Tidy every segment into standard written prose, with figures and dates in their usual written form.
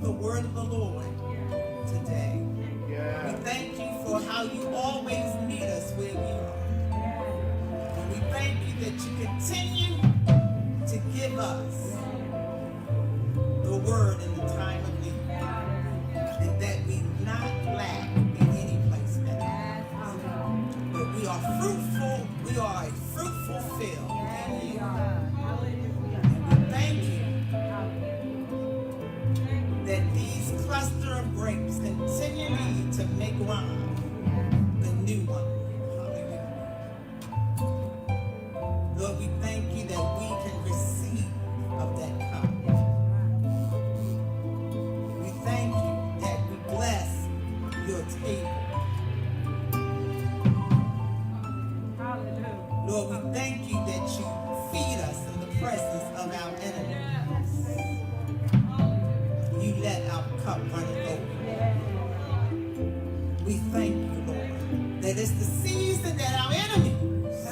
the word of the Lord today. We thank you for how you always meet us where we are. And we thank you that you continue to give us the word in the time of need. And that we not lack in any place better. But we are fruitful, we are a fruitful field in you. And we thank you that these cluster of grapes continually to make wine, the new one. Hallelujah. Lord, we thank you that we can receive of that cup. We thank you that we bless your table. Lord, we thank you that you feed us in the presence of our enemies. You let our cup run over. We thank you, Lord, that it's the season that our enemies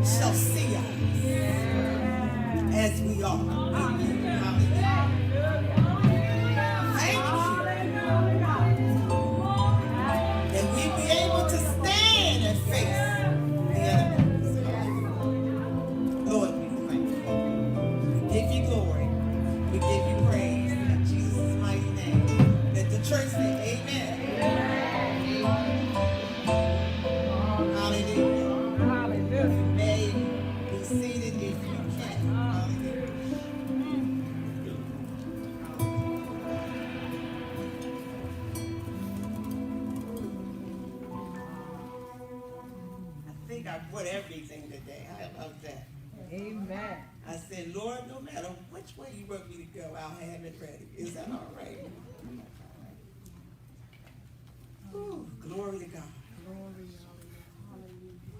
shall see us as we are in you. Hallelujah. Thank you that we be able to stand and face the enemies. Lord, we thank you. We give you glory. We give you praise in Jesus' mighty name. Let the church say amen. Hallelujah. Hallelujah. You may be seated if you can. Hallelujah. I think I put everything today. I love that. Amen. I said, Lord, no matter which way you want me to go, I'll have it ready. Is that all right? Ooh, glory to God.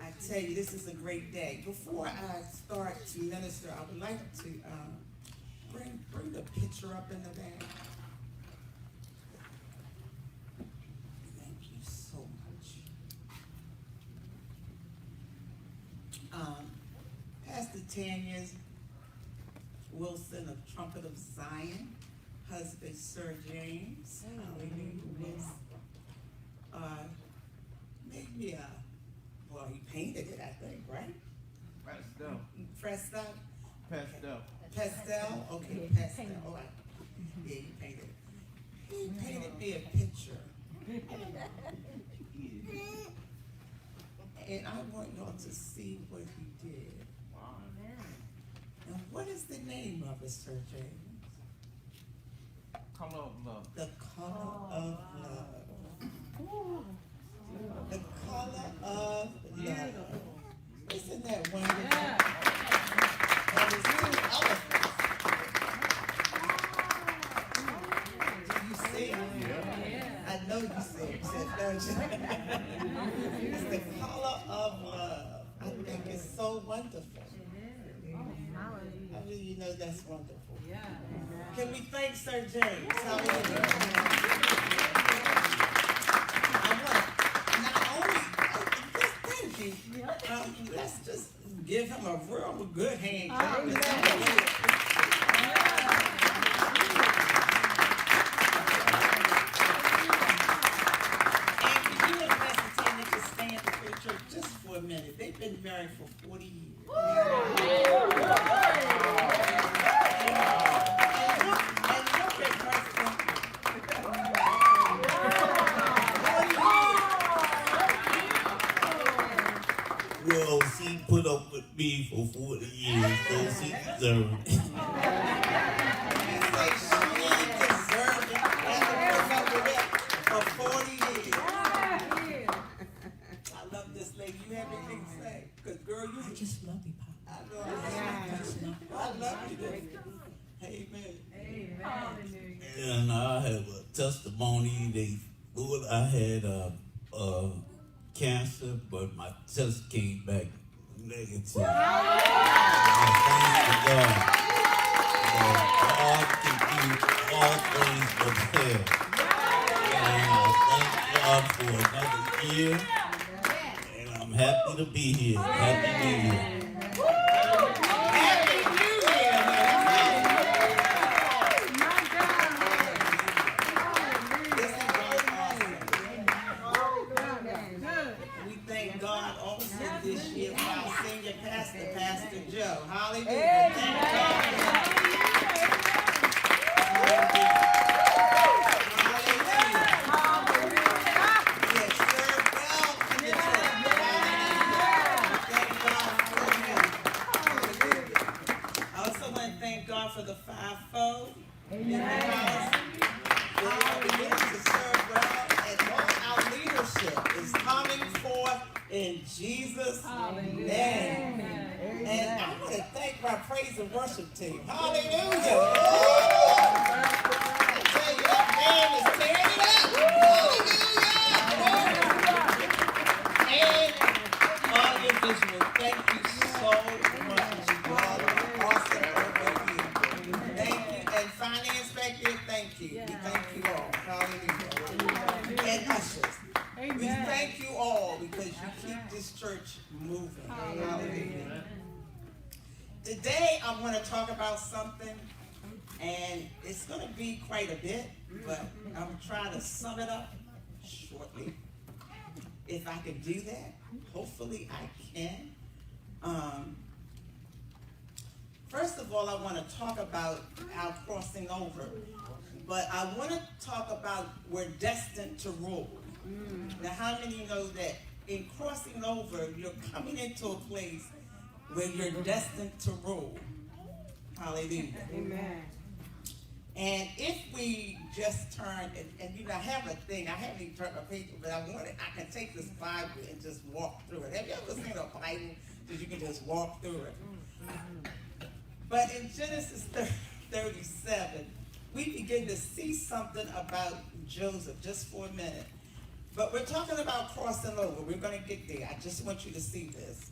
I tell you, this is a great day. Before I start to minister, I would like to bring the picture up in the back. Thank you so much. Pastor Tanya Wilson of Trumpet of Zion, husband Sir James, made me well, he painted it, I think, right? Pastel. Pastel? Pastel. Pastel? Okay, pastel. All right. Yeah, he painted it. He painted me a picture. And I want y'all to see what he did. Wow. And what is the name of it, Sir James? Color of love. The color of love. The color of love. Isn't that wonderful? And it's two elephants. Do you see it? Yeah. I know you see it, don't you? It's the color of love. I think it's so wonderful. How do you know that's wonderful? Yeah. Can we thank Sir James? Hallelujah. Let's just give him a real good hand clap. And can you and Pastor Tanya just stand for the church just for a minute? They've been married for 40 years. Well, she put up with me for 40 years, so she deserved it. For 40 years. I love this lady. You have anything to say? Because, girl, you Just love you, Papa. I know. I love you. Amen. Amen. And I have a testimony. They thought I had cancer, but my test came back negative. I thank God. God can do all things but fail. And I thank God for another year. And I'm happy to be here. Happy New Year. Happy New Year, man. thank God for the fivefold. Amen. They are beginning to serve well, and all our leadership is coming forth in Jesus' name. And I want to thank my praise and worship team. Hallelujah. I tell you, that band is tearing it up. Hallelujah. And all your visuals, thank you so much. You all are awesome over here. Thank you. And finance back there, thank you. We thank you all. Hallelujah. And ushers. We thank you all because you keep this church moving. Hallelujah. Today I want to talk about something, and it's going to be quite a bit, but I'm trying to sum it up shortly. If I can do that, hopefully I can. First of all, I want to talk about our crossing over, but I want to talk about we're destined to rule. Now, how many of you know that in crossing over, you're coming into a place where you're destined to rule? Hallelujah. Amen. And if we just turn, and you know, I have a thing, I haven't even turned my page, but I can take this Bible and just walk through it. Have you ever seen a Bible that you can just walk through it? But in Genesis 37, we begin to see something about Joseph, just for a minute. But we're talking about crossing over. We're going to get there. I just want you to see this.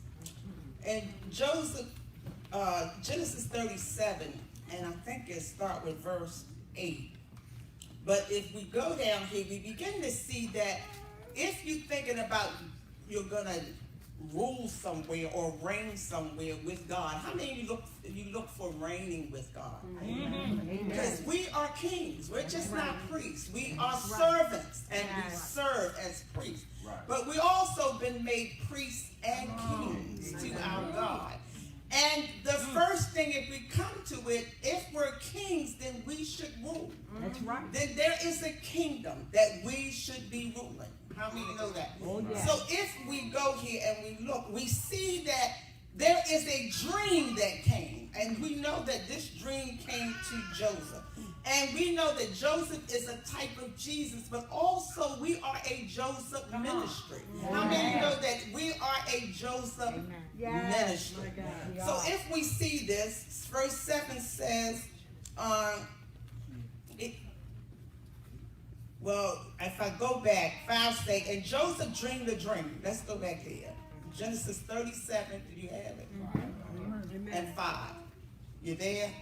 And Joseph, Genesis 37, and I think it starts with verse 8. But if we go down here, we begin to see that if you're thinking about you're going to rule somewhere or reign somewhere with God, how many of you look for reigning with God? Because we are kings. We're just not priests. We are servants, and we serve as priests. But we also been made priests and kings to our God. And the first thing, if we come to it, if we're kings, then we should rule. That's right. Then there is a kingdom that we should be ruling. How many of you know that? Oh, yeah. So if we go here and we look, we see that there is a dream that came. And we know that this dream came to Joseph. And we know that Joseph is a type of Jesus, but also we are a Joseph ministry. How many of you know that we are a Joseph ministry? So if we see this, verse 7 says, if I go back, 5 say, and Joseph dreamed a dream. Let's go back there. Genesis 37, do you have it? And 5. You there?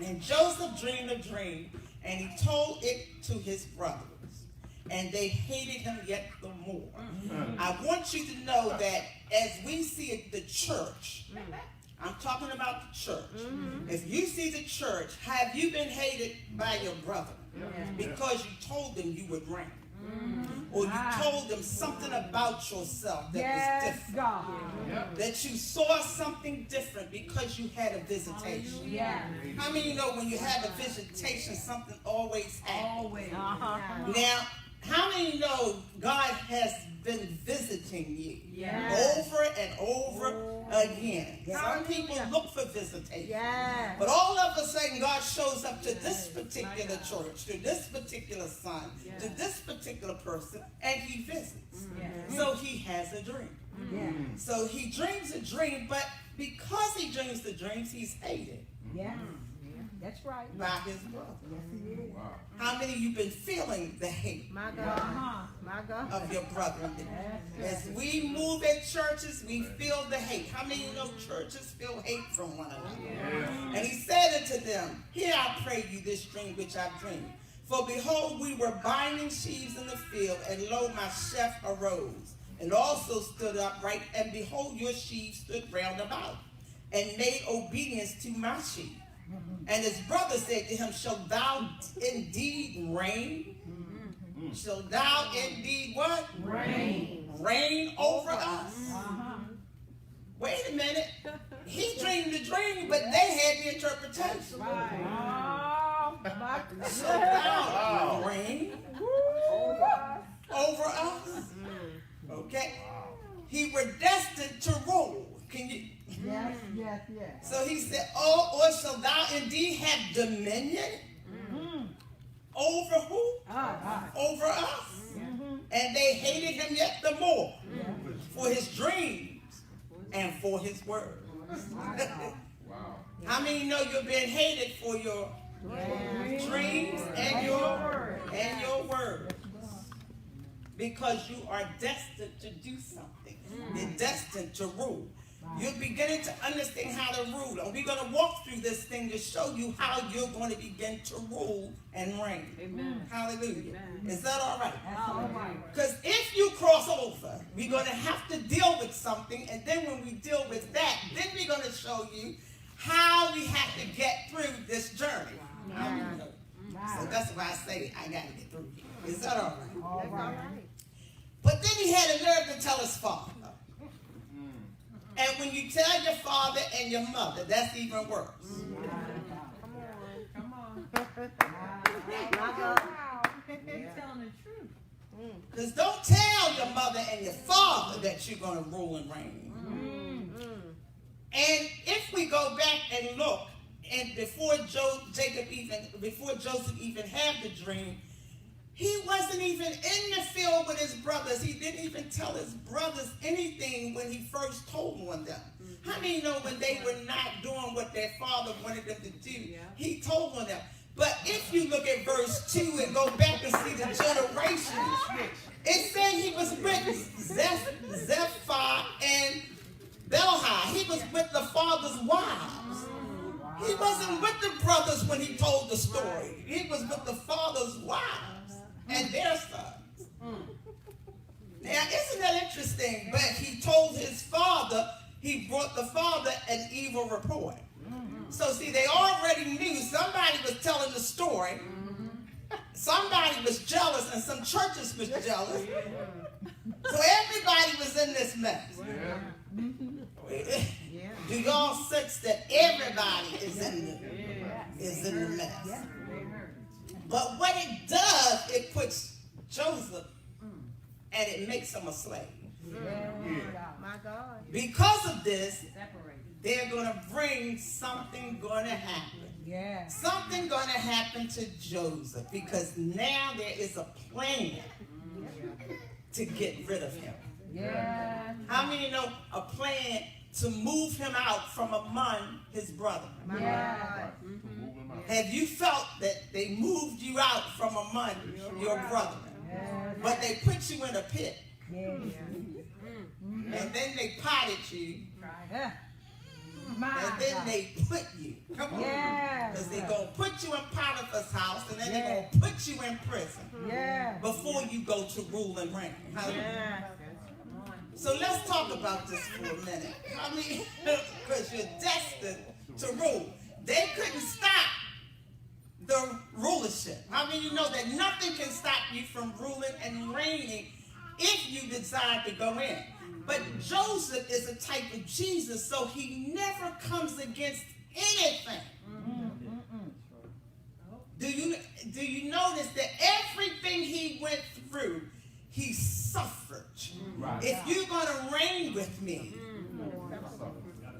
And Joseph dreamed a dream, and he told it to his brothers, and they hated him yet the more. I want you to know that as we see it, the church, I'm talking about the church. If you see the church, have you been hated by your brother because you told them you would reign? Or you told them something about yourself that was different. God. That you saw something different because you had a visitation. How many of you know when you have a visitation, something always happens? Now, how many of you know God has been visiting you over and over again? Some people look for visitation. But all of a sudden, God shows up to this particular church, to this particular son, to this particular person, and he visits. So he has a dream. So he dreams a dream, but because he dreams the dreams, he's hated. That's right. By his brother. How many of you been feeling the hate of your brother? As we move at churches, we feel the hate. How many of you know churches feel hate from one another? And he said unto them, hear I pray you this dream which I dreamed. For behold, we were binding sheaves in the field, and lo, my chef arose, and also stood upright, and behold, your sheaves stood round about, and made obedience to my sheep. And his brother said to him, shalt thou indeed reign? Shalt thou indeed what? Reign over us. Wait a minute. He dreamed the dream, but they had the interpretation. Shalt thou reign over us? Okay. He were destined to rule. Can you? Yes, yes, yes. So he said, oh, or shall thou indeed have dominion over who? Over us. And they hated him yet the more for his dreams and for his words. How many know you're being hated for your dreams and your words? Because you are destined to do something. You're destined to rule. You're beginning to understand how to rule. And we're going to walk through this thing to show you how you're going to begin to rule and reign. Amen. Hallelujah. Amen. Is that all right? That's all right. Because if you cross over, we're going to have to deal with something. And then when we deal with that, then we're going to show you how we have to get through this journey. Wow. So that's why I say I got to get through here. Is that all right? All right. But then he had a nerve to tell his father. And when you tell your father and your mother, that's even worse. Come on. You're telling the truth. Because don't tell your mother and your father that you're going to rule and reign. And if we go back and look, and before Joseph even had the dream, he wasn't even in the field with his brothers. He didn't even tell his brothers anything when he first told on them. How many know when they were not doing what their father wanted them to do, he told on them. But if you look at verse 2 and go back and see the generations, it said he was with Zephyr and Belhi. He was with the father's wives. He wasn't with the brothers when he told the story. He was with the father's wives and their sons. Now, isn't that interesting? But he told his father, he brought the father an evil report. So, see, they already knew somebody was telling the story. Somebody was jealous, and some churches was jealous. So everybody was in this mess. Do y'all sense that everybody is in the mess? But what it does, it puts Joseph and it makes him a slave. My God. Because of this, they're going to bring something going to happen. Something going to happen to Joseph because now there is a plan to get rid of him. How many know a plan to move him out from among his brother? Have you felt that they moved you out from among your brethren? But they put you in a pit. And then they potted you. And then they put you. Come on. Because they're going to put you in Potiphar's house and then they're going to put you in prison before you go to rule and reign. So let's talk about this for a minute. I mean, because you're destined to rule. They couldn't stop the rulership. I mean, you know that nothing can stop you from ruling and reigning if you decide to go in. But Joseph is a type of Jesus, so he never comes against anything. Do you notice that everything he went through, he suffered? If you're going to reign with me,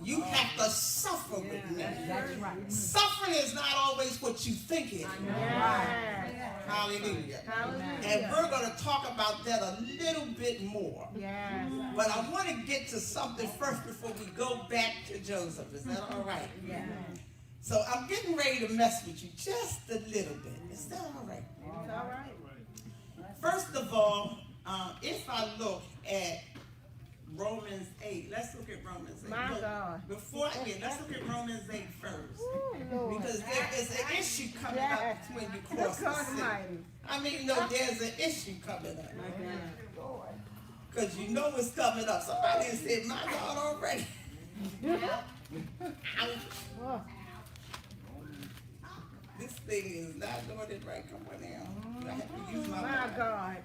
you have to suffer with me. Suffering is not always what you think it is. Hallelujah. And we're going to talk about that a little bit more. But I want to get to something first before we go back to Joseph. Is that all right? So I'm getting ready to mess with you just a little bit. Is that all right? It's all right. First of all, if I look at Romans 8. Let's look at Romans 8. My God. Let's look at Romans 8 first. Because there is an issue coming up when you cross the sea. I mean, no, there's an issue coming up. Because you know it's coming up. Somebody has said, my God, already. This thing is not doing it right. Come on now. I have to use my mind. God.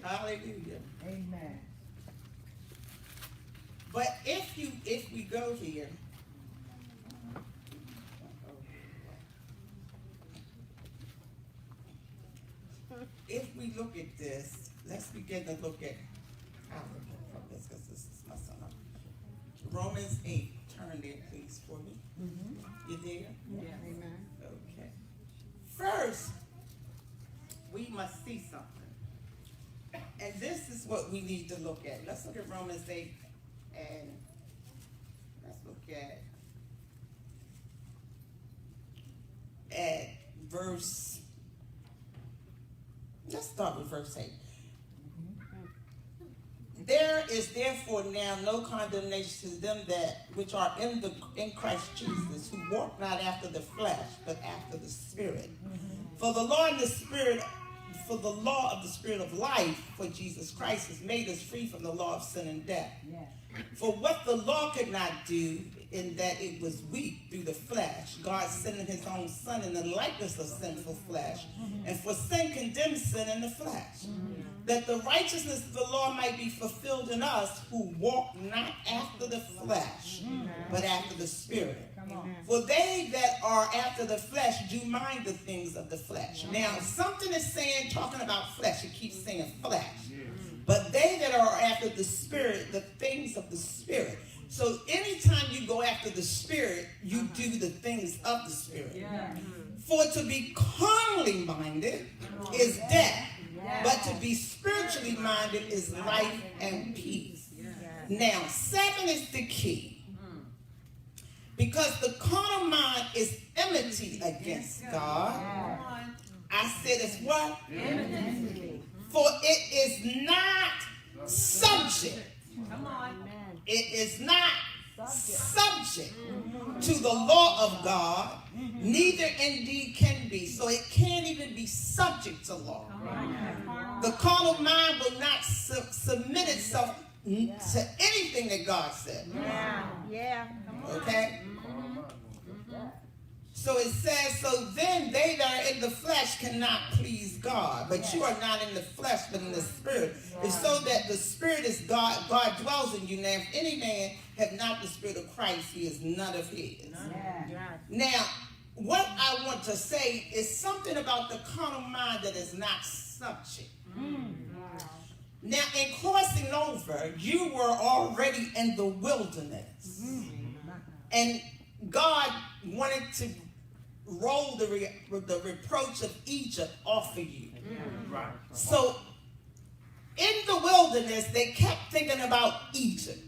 Hallelujah. Amen. But if we go here, if we look at this, let's begin to look at, I'll look from this because this is my son. Romans 8. Turn there, please, for me. You there? Yeah. Amen. Okay. First, we must see something. And this is what we need to look at. Let's look at Romans 8 and let's look at verse, let's start with verse 8. There is therefore now no condemnation to them that which are in Christ Jesus, who walk not after the flesh, but after the Spirit. For the law of the Spirit of life for Jesus Christ has made us free from the law of sin and death. For what the law could not do, in that it was weak through the flesh, God sending his own Son in the likeness of sinful flesh, and for sin condemned sin in the flesh, that the righteousness of the law might be fulfilled in us who walk not after the flesh, but after the Spirit. For they that are after the flesh do mind the things of the flesh. Now, something is saying, talking about flesh, it keeps saying flesh. But they that are after the Spirit, the things of the Spirit. So anytime you go after the Spirit, you do the things of the Spirit. For to be carnally minded is death, but to be spiritually minded is life and peace. Now, 7 is the key. Because the carnal mind is enmity against God. I said it's what? Enmity. For it is not subject. It is not subject to the law of God, neither indeed can be. So it can't even be subject to law. The carnal mind will not submit itself to anything that God said. Okay? So it says, so then they that are in the flesh cannot please God. But you are not in the flesh, but in the Spirit. And so that the Spirit is God, God dwells in you. Now, if any man have not the Spirit of Christ, he is none of his. Now, what I want to say is something about the carnal mind that is not subject. Now, in crossing over, you were already in the wilderness. And God wanted to roll the reproach of Egypt off of you. So, in the wilderness, they kept thinking about Egypt.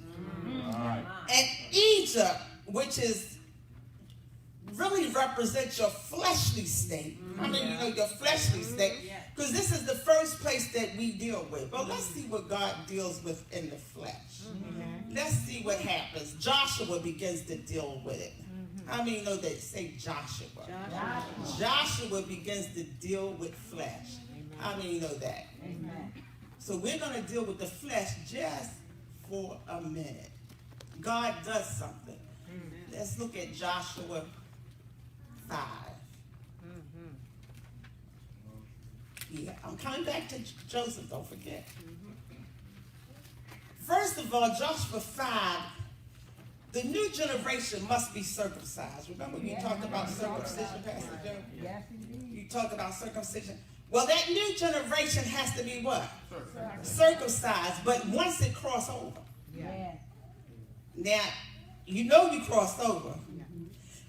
And Egypt, which is really represents your fleshly state. I mean, you know, your fleshly state. Because this is the first place that we deal with. But let's see what God deals with in the flesh. Let's see what happens. Joshua begins to deal with it. How many know that? Say Joshua. Joshua begins to deal with flesh. How many know that? So we're going to deal with the flesh just for a minute. God does something. Let's look at Joshua 5. Yeah, I'm coming back to Joseph, don't forget. First of all, Joshua 5, the new generation must be circumcised. Remember you talked about circumcision, Pastor Joe? Yes, indeed. You talked about circumcision. Well, that new generation has to be what? Circumcised, but once it cross over. Now, you know you crossed over.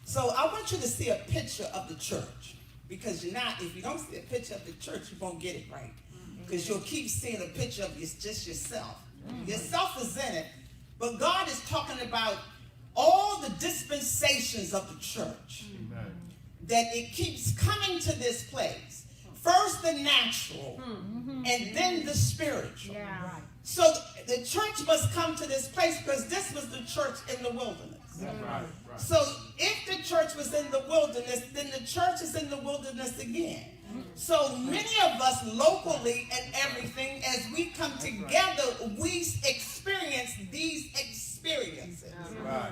So I want you to see a picture of the church. Because if you don't see a picture of the church, you won't get it right. Because you'll keep seeing a picture of just yourself. Yourself is in it. But God is talking about all the dispensations of the church. That it keeps coming to this place. First the natural, and then the spiritual. So the church must come to this place because this was the church in the wilderness. So if the church was in the wilderness, then the church is in the wilderness again. So many of us locally and everything, as we come together, we experience these experiences.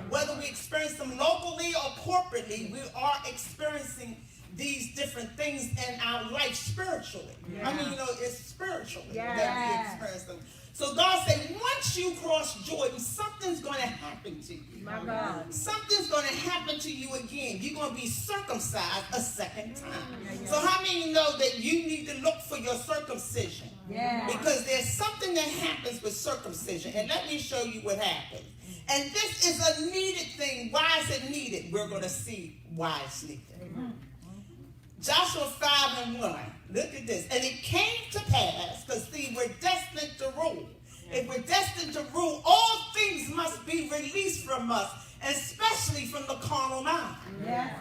Whether we experience them locally or corporately, we are experiencing these different things in our life spiritually. I mean, you know, it's spiritually that we experience them. So God said, once you cross Jordan, something's going to happen to you. My God. Something's going to happen to you again. You're going to be circumcised a second time. So how many know that you need to look for your circumcision? Because there's something that happens with circumcision. And let me show you what happens. And this is a needed thing. Why is it needed? We're going to see why it's needed. Joshua 5:1. Look at this. And it came to pass, because see, we're destined to rule. If we're destined to rule, all things must be released from us, especially from the carnal mind. Yes,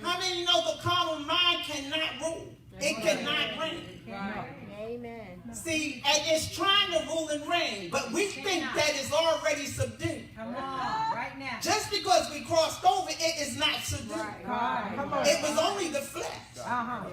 How many know the carnal mind cannot rule? It cannot reign. Amen. See, and it's trying to rule and reign, but we think that it's already subdued. Come on, right now. Just because we crossed over, it is not subdued. Right. Come on. It was only the flesh. Uh-huh.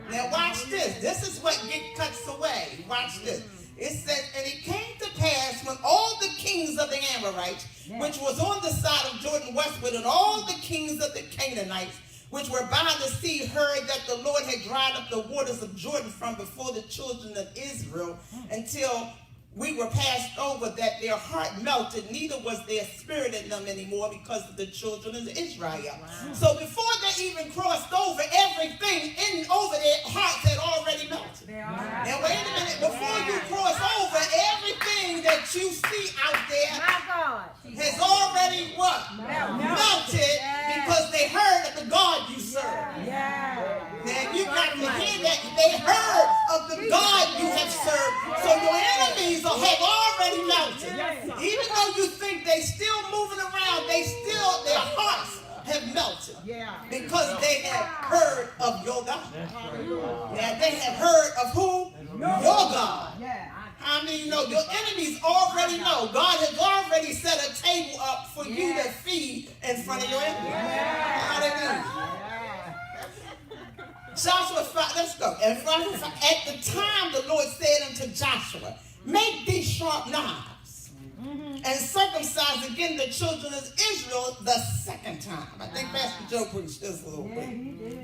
Now watch this. This is what cuts away. Watch this. It says, and it came to pass when all the kings of the Amorites, which was on the side of Jordan westward, and all the kings of the Canaanites, which were by the sea, heard that the Lord had dried up the waters of Jordan from before the children of Israel until we were passed over, that their heart melted, neither was there spirit in them anymore because of the children of Israel. So before they even crossed over, everything in over their hearts had already melted. Now wait a minute, before you cross over, everything that you see out there has already what? Melted because they heard of the God you serve. Now you got to hear that they heard of the God you have served. So your enemies have already melted. Even though you think they still moving around, their hearts have melted. Because they have heard of your God. Yeah, they have heard of who? Your God. How many know your enemies already know? God has already set a table up for you to feed in front of your enemies. Hallelujah. Joshua 5, let's go. At the time the Lord said unto Joshua, make these sharp knives and circumcise again the children of Israel the second time. I think Pastor Joe preached this a little bit.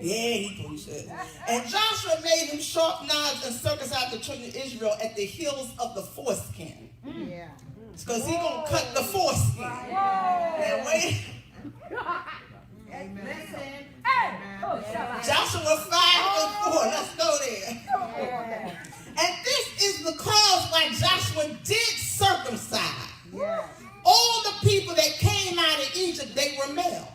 Yeah, he preached it. And Joshua made him sharp knives and circumcised the children of Israel at the heels of the foreskin. Because he's going to cut the foreskin. Now wait. Listen. Joshua 5:4. Let's go there. And this is the cause why Joshua did circumcise. All the people that came out of Egypt, they were males.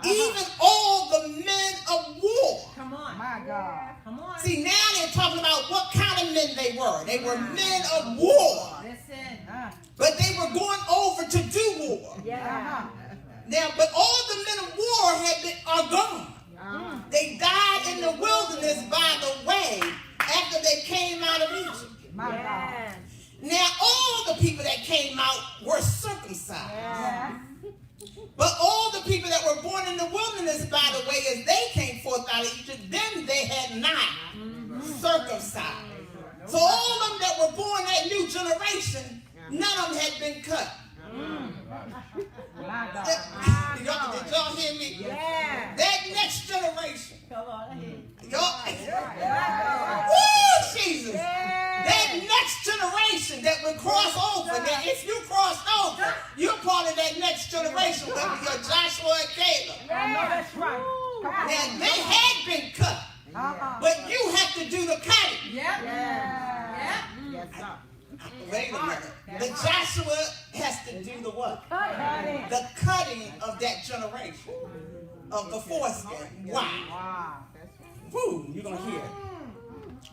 Even all the men of war. Come on. My God. Come on. See, now they're talking about what kind of men they were. They were men of war. Listen. But they were going over to do war. Now, but all the men of war are gone. They died in the wilderness by the way after they came out of Egypt. Now, all the people that came out were circumcised. But all the people that were born in the wilderness, by the way, as they came forth out of Egypt, them they had not circumcised. So all of them that were born that new generation, none of them had been cut. Did y'all hear me? That next generation. Woo, Jesus. That next generation that will cross over. Now, if you crossed over, you're part of that next generation, whether you're Joshua or Caleb. That's right. Now, they had been cut, but you have to do the cutting. Wait a minute. The Joshua has to do the what? The cutting of that generation of the foreskin. Why? Woo, you're going to hear it.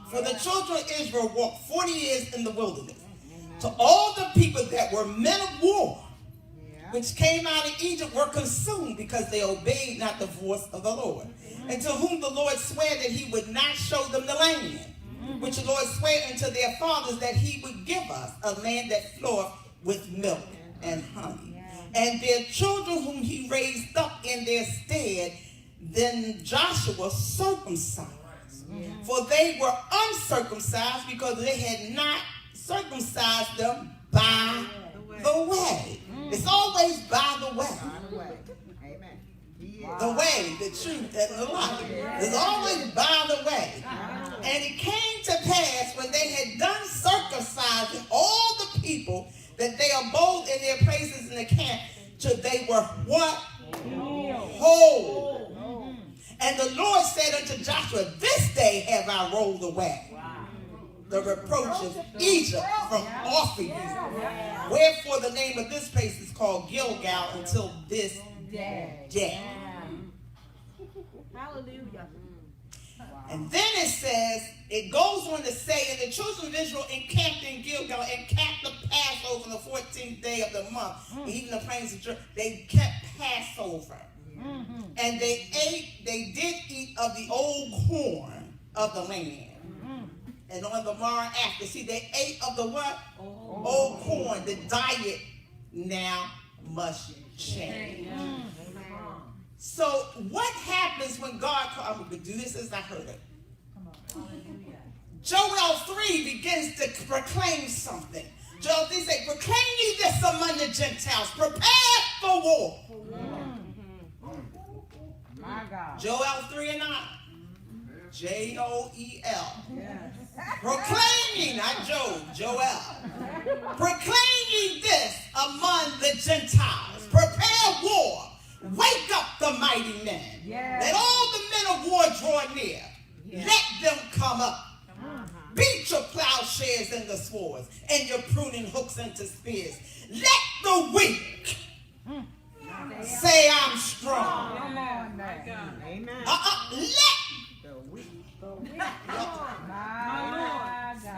For the children of Israel walked 40 years in the wilderness. To all the people that were men of war, which came out of Egypt, were consumed because they obeyed not the voice of the Lord. And to whom the Lord sware that he would not show them the land, which the Lord sware unto their fathers that he would give us, a land that floweth with milk and honey. And their children whom he raised up in their stead, then Joshua circumcised. For they were uncircumcised because they had not circumcised them by the way. It's always by the way. The way, the truth, and the life. It's always by the way. And it came to pass when they had done circumcising all the people that they abode in their places in the camp till they were what? Whole. And the Lord said unto Joshua, this day have I rolled away the reproach of Egypt from off of you. Wherefore the name of this place is called Gilgal until this day. Hallelujah. And then it says, it goes on to say, and the children of Israel encamped in Gilgal and kept the Passover on the 14th day of the month. Even the plains of Jordan, they kept Passover. And they did eat of the old corn of the land. And on the morrow after, see, they ate of the what? Old corn. The diet now must change. So what happens when God, I'm going to do this as I heard it. Joel 3 begins to proclaim something. Joel 3 says, proclaim ye this among the Gentiles. Prepare for war. My God. Joel 3 and 9. Joel. Proclaim ye, not Job, Joel. Proclaim ye this among the Gentiles. Prepare war. Wake up the mighty men. Let all the men of war draw near. Let them come up. Beat your plowshares into swords and your pruning hooks into spears. Let the weak say I'm strong. Amen. Let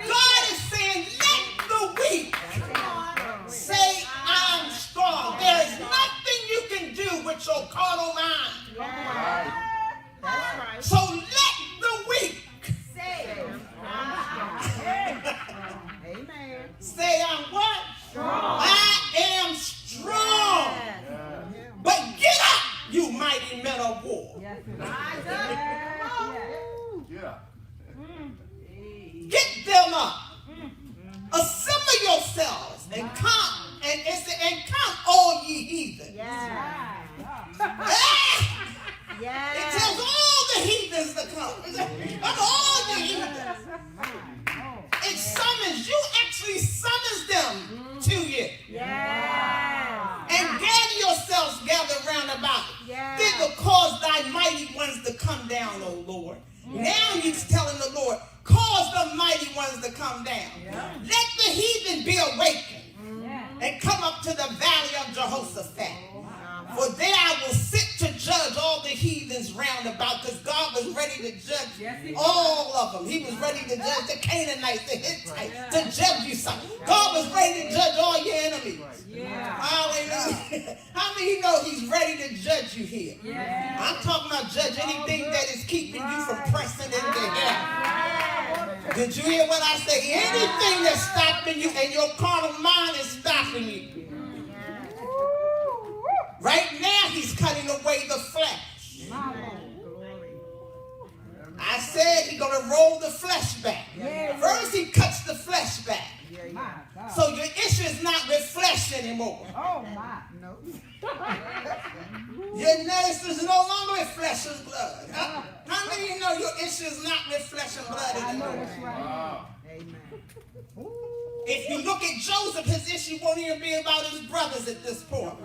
God is saying, let the weak say I'm strong. There is nothing you can do with your carnal mind. So let the weak say I'm what? Strong. I am strong. But get up, you mighty men of war. Get them up. Assemble yourselves and come. And come, all ye heathens. It tells all the heathens to come. Come all the heathens. It summons, you actually summons them to you. And gather yourselves, gather round about it. Then will cause thy mighty ones to come down, O Lord. Now he's telling the Lord, cause the mighty ones to come down. Let the heathen be awakened and come up to the valley of Jehoshaphat. For there I will sit to judge all the heathens round about, because God was ready to judge all of them. He was ready to judge the Canaanites, the Hittites, the Jebusites. God was ready to judge all your enemies. Hallelujah. How many know he's ready to judge you here? I'm talking about judge anything that is keeping you from pressing into him. Did you hear what I say? Anything that's stopping you and your carnal mind is stopping you. Right now, he's cutting away the flesh. I said he's going to roll the flesh back. First, he cuts the flesh back. So your issue is not with flesh anymore. Your nurse is no longer with flesh and blood. How many of you know your issue is not with flesh and blood anymore? If you look at Joseph, his issue won't even be about his brothers at this point,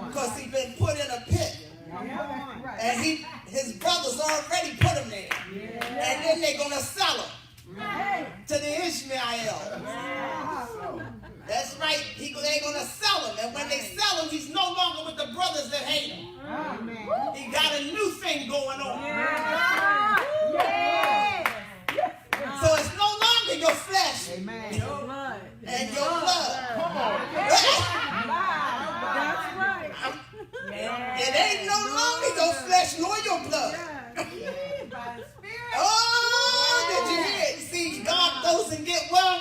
because he's been put in a pit. And his brothers already put him there. And then they're going to sell him to the Ishmael. That's right. They're going to sell him. And when they sell him, he's no longer with the brothers that hate him. He got a new thing going on. So it's no longer your flesh and your blood. That's right. It ain't no longer your flesh nor your blood. Oh, did you hear it? See, God goes and get what?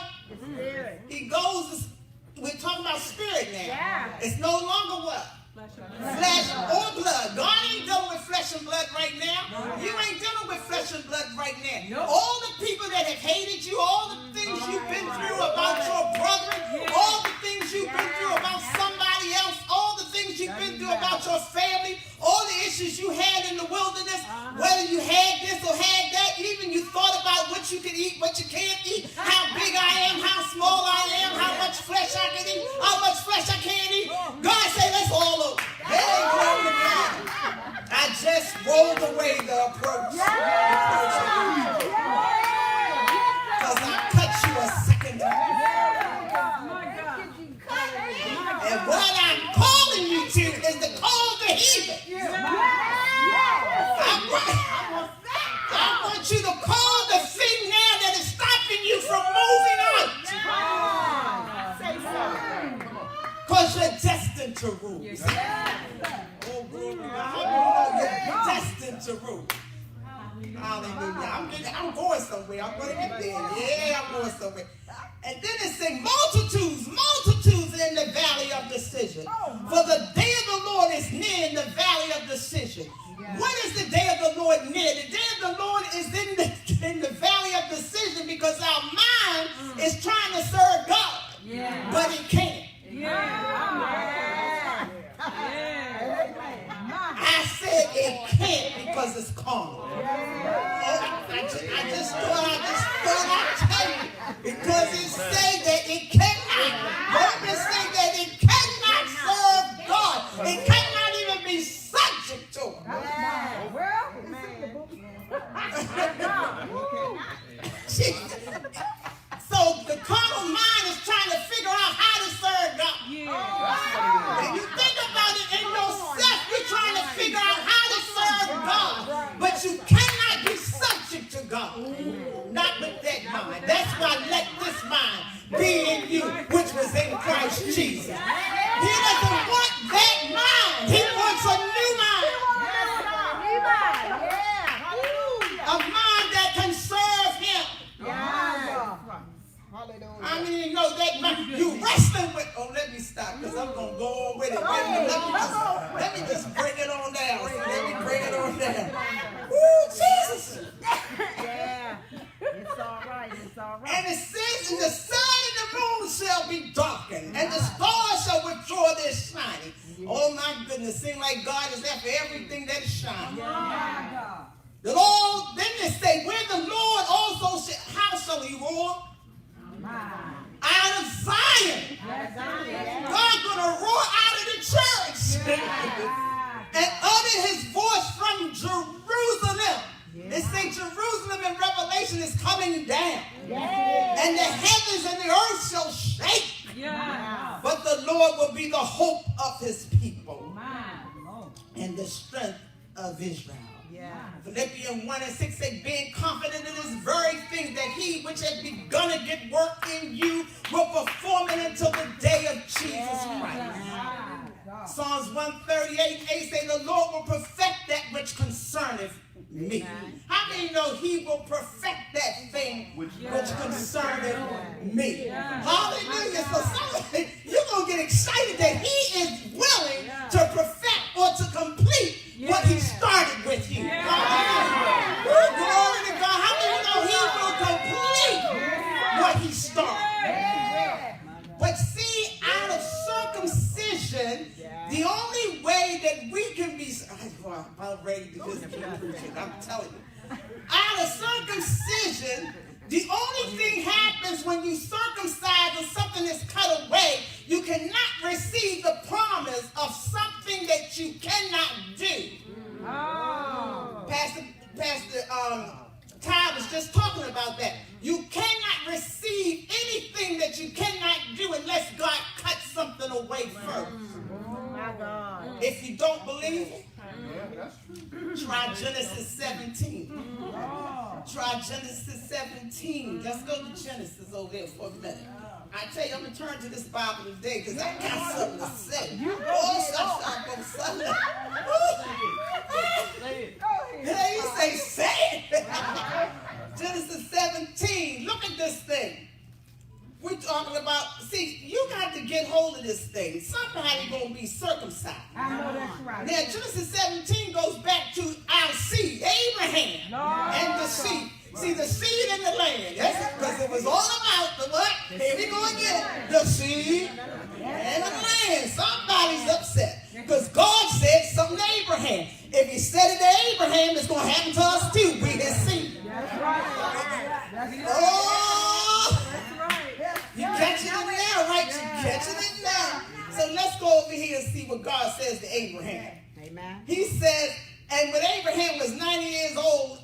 He goes, we're talking about spirit now. It's no longer what? Flesh or blood. God ain't dealing with flesh and blood right now. You ain't dealing with flesh and blood right now. All the people that have hated you, all the things you've been through about your brethren, all the things you've been through about somebody else, all the things you've been through about your family, all the issues you had in the wilderness, whether you had this or had that, even you thought about what you can eat, what you can't eat, how big I am, how small I am, how much flesh I can eat, how much flesh I can't eat. God said, let's all over. Hey, glory to God. I just rolled away the approach. Because I cut you to rule. Oh, glory to God. How many know you're destined to rule? Hallelujah. I'm going somewhere. I'm going to get there. Yeah, I'm going somewhere. And then it says multitudes in the valley of decision. For the day of the Lord is near in the valley of decision. When is the day of the Lord near? The day of the Lord is in the valley of decision because our mind is trying to serve God, but it can't. I said it can't because it's carnal. I just thought I'd tell you because it say that it cannot. Romans say that it cannot serve God. It cannot even be subject to Him. So the carnal mind is trying to figure out how to serve God. When you think about it in yourself, you're trying to figure out how to serve God. But you cannot be subject to God. Not with that mind. That's why let this mind be in you, which was in Christ Jesus. He doesn't want that mind. He wants a new mind. A mind that can serve Him. I mean, you know that mind. You wrestling with. Oh, let me stop because I'm gonna go on with it. Let me just bring it on down. So let me bring it on down. Woo, Jesus. It's all right. And it says, and the sun and the moon shall be darkened, and the stars shall withdraw their shining. Oh my goodness, seems like God is there for everything that is shining. The Lord, then they say, where the Lord also how shall He roar? Out of Zion. God's gonna roar out of the church and utter His voice from Jerusalem. They say Jerusalem in Revelation is coming down. And the heavens and the earth shall shake. But the Lord will be the hope of His people and the strength of Israel. Philippians 1:6 say, being confident in this very thing, that He which has begun a good work in you will perform it until the day of Jesus Christ. Psalms 138:8 say, the Lord will perfect that which concerneth me. How many know He will perfect that thing which concerneth me? Hallelujah. So you're going to get excited that He is willing to perfect or to complete what He started with you. Hallelujah. Glory to God. How many know He will complete what He started? But see, out of circumcision, the only way that we can be, I'm ready to just keep preaching, I'm telling you. Out of circumcision, the only thing happens when you circumcise and something is cut away, you cannot receive the promise of something that you cannot do. Pastor Ty was just talking about that. You cannot receive anything that you cannot do unless God cuts something away first. If you don't believe it, try Genesis 17. Try Genesis 17. Let's go to Genesis over there for a minute. I tell you, I'm going to turn to this Bible today because I got something to say. Hey, you say it. Genesis 17. Look at this thing. We're talking about, see, you got to get hold of this thing. Somebody going to be circumcised. I know that's right. Now, Genesis 17 goes back to our seed, Abraham, and the seed. See, the seed in the land. That's because it was all about the what? Here we go again. The seed and the land. Somebody's upset because God said something to Abraham. If He said it to Abraham, it's going to happen to us too. We His seed. That's right. That's right. Oh! That's right. You catching it now, right? You catching it now. So let's go over here and see what God says to Abraham. Amen. He says, and when Abraham was 90 years old,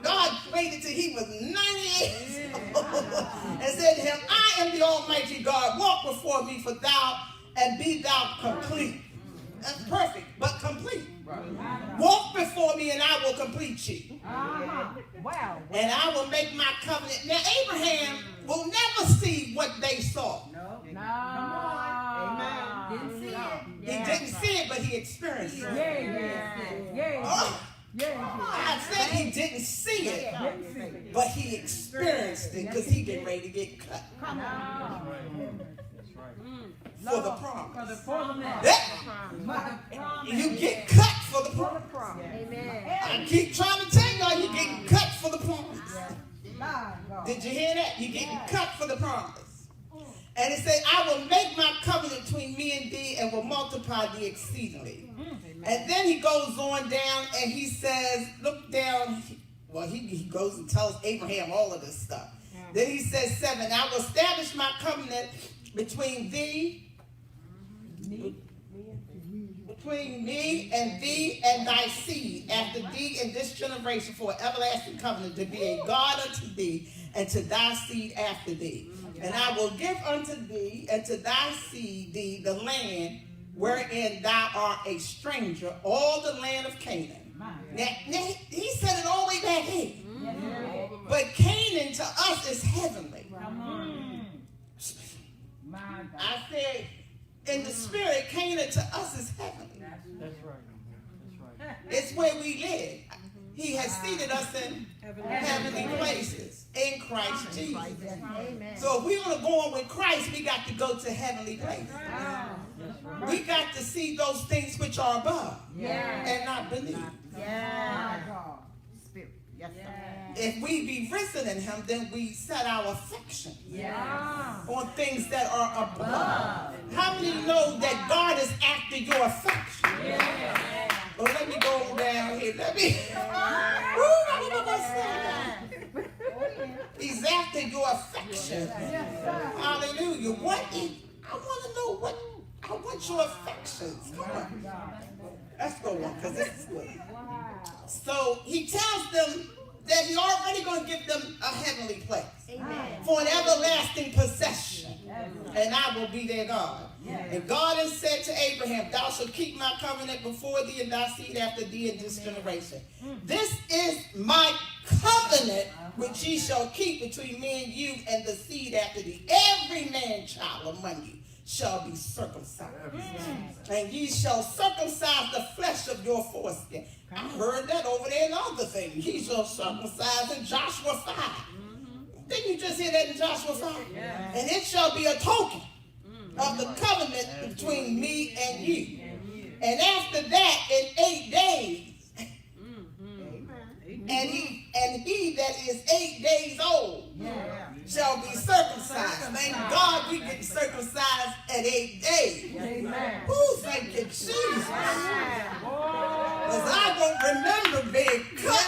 God waited till he was 90 years old and said to him, I am the Almighty God. Walk before me, for thou and be thou complete. That's perfect, but complete. Walk before me and I will complete you. Wow. And I will make my covenant. Now, Abraham will never see what they saw. No. Amen. Didn't see it. He didn't see it, but he experienced it. Oh, I said he didn't see it, but he experienced it because he getting ready to get cut Come on. for the promise. For the man. You get cut for the promise. Amen. I keep trying to tell y'all, you're getting cut for the promise. Did you hear that? You're getting cut for the promise. And it said, I will make my covenant between me and thee and will multiply thee exceedingly. And then he goes on down and he says, look down. Well, he goes and tells Abraham all of this stuff. Then he says 7, I will establish my covenant between me and thee and thy seed after thee in this generation for an everlasting covenant to be a God unto thee and to thy seed after thee. And I will give unto thee and to thy seed thee the land wherein thou art a stranger, all the land of Canaan. Now he said it all the way back here. But Canaan to us is heavenly. I said, in the spirit, Canaan to us is heavenly. That's right. It's where we live. He has seated us in heavenly places in Christ Jesus. So if we want to go on with Christ, we got to go to heavenly places. We got to see those things which are above and not beneath. If we be risen in him, then we set our affection on things that are above. How many know that God is after your affection? Well, let me go down here. He's after your affection. Hallelujah. I want to know I want your affections. Come on. Let's go on, because this is good. So he tells them that he's already going to give them a heavenly place for an everlasting possession. And I will be their God. And God has said to Abraham, thou shalt keep my covenant before thee and thy seed after thee in this generation. This is my covenant which ye shall keep between me and you and the seed after thee. Every man child among you shall be circumcised. And ye shall circumcise the flesh of your foreskin. I heard that over there in other things. He shall circumcise in Joshua 5. Didn't you just hear that in Joshua 5? And it shall be a token of the covenant between me and you. And after that, in 8 days, and he that is 8 days old shall be circumcised. Thank God we get circumcised at 8 days. Who thank you, Jesus? Because I don't remember being cut.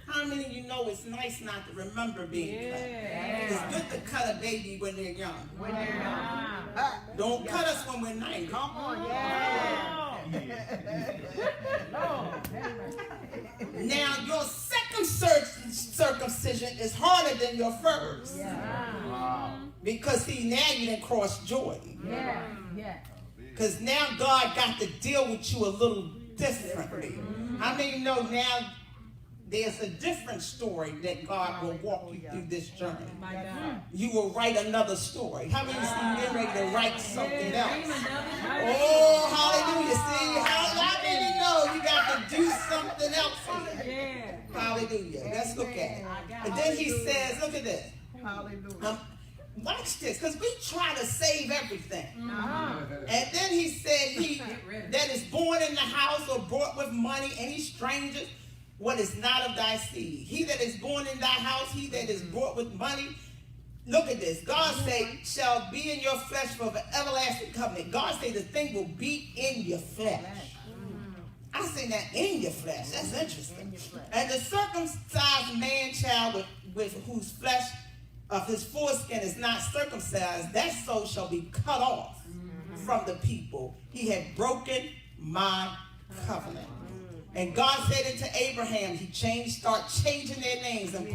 How many of you know it's nice not to remember being cut? It's good to cut a baby when they're young. Don't cut us when we're 90. Come on, Now, your second circumcision is harder than your first. Because, see, now you done crossed Jordan. Because now God got to deal with you a little differently. How many know now there's a different story that God will walk you through this journey? You will write another story. How many see you getting ready to write something else? Oh, hallelujah. See, how many know you got to do something else here? Hallelujah. Let's look at it. And then he says, look at this. Hallelujah. Watch this, because we try to save everything. And then he said, he that is born in the house or brought with money, any strangers, what is not of thy seed. He that is born in thy house, he that is brought with money. Look at this. God say, shall be in your flesh for an everlasting covenant. God say the thing will be in your flesh. I say that in your flesh. That's interesting. And the circumcised man child with whose flesh of his foreskin is not circumcised, that soul shall be cut off from the people. He had broken my covenant. And God said it to Abraham. He start changing their names and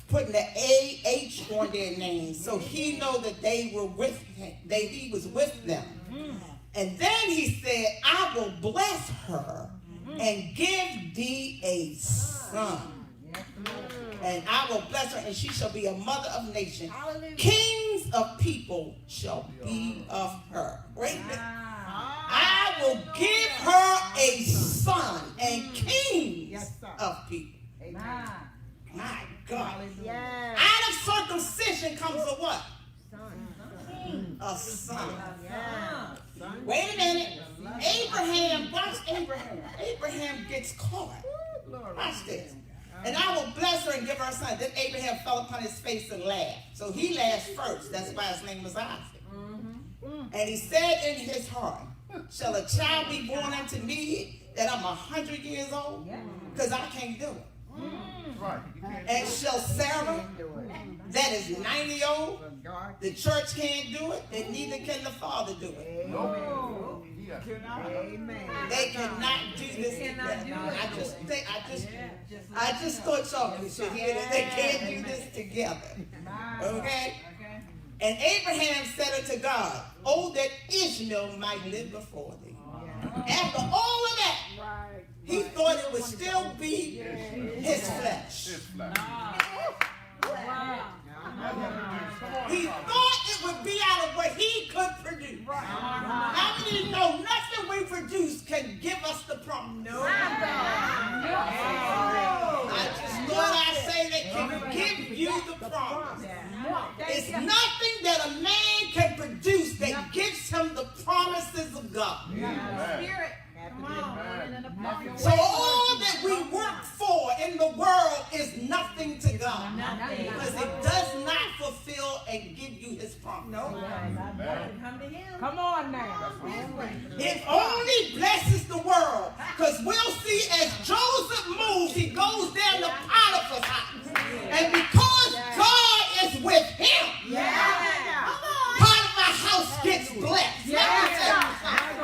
putting the A-H on their names. So he know that they were with him. He was with them. And then he said, I will bless her and give thee a son. And I will bless her, and she shall be a mother of nations. Hallelujah. Kings of people shall be of her. Wait a minute. I will give her a son, and kings Yes, sir. of people. Amen. My God. Yes. Out of circumcision comes a what? Son. A son. Yes. Wait a minute. Abraham, watch Abraham. Abraham gets caught. Watch this. And I will bless her and give her a son. Then Abraham fell upon his face and laughed. So he laughed first. That's why his name was Isaac. And he said in his heart, shall a child be born unto me that I'm 100 years old? Because I can't do it. Right. You can't. And shall Sarah, that is 90 old, the church can't do it, and neither can the father do it. Nope. Yeah. Amen. They cannot do this together. I just thought y'all should hear that. They can't do this together. Okay? And Abraham said unto God, oh, that Ishmael might live before thee. After all of that, he thought it would still be his flesh. His flesh. He thought it would be out of what he could produce. How many know nothing we produce can give us the promise? No. I just thought I'd say that can give you the promise. It's nothing that a man can produce that gives him the promises of God. Amen. So all that we work for in the world is nothing to God. Because it does not fulfill and give you his promise. Come on now. It only blesses the world. Because we'll see as Joseph moves, he goes down to Potiphar's house. And because God is with him, Potiphar's house gets blessed. Let me tell you something.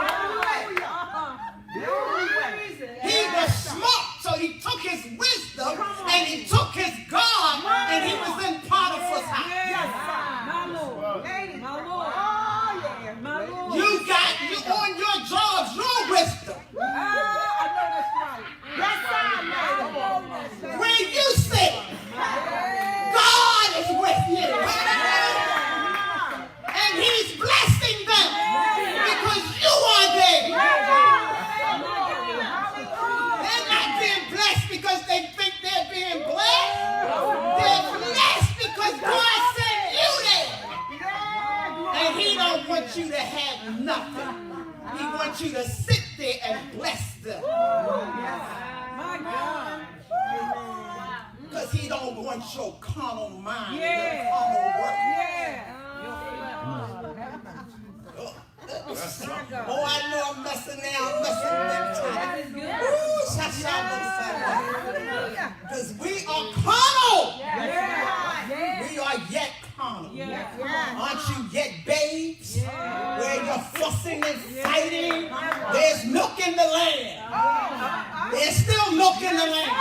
He was smart, so he took his wisdom and he took his God and he was in Potiphar's house. You got you on your jobs, your wisdom. Where you sit, God is with you. And he's blessing them because you are there. They're not being blessed because they think they're being blessed. They're blessed because God sent you there. And he don't want you to have nothing. He wants you to sit there and bless them. Because he don't want your carnal mind, your carnal work. Oh, I know I'm messing now. I'm messing with them too. Because we are carnal. We are yet carnal. Aren't you yet babes? Where you're fussing and fighting. There's milk in the land. There's still milk in the land.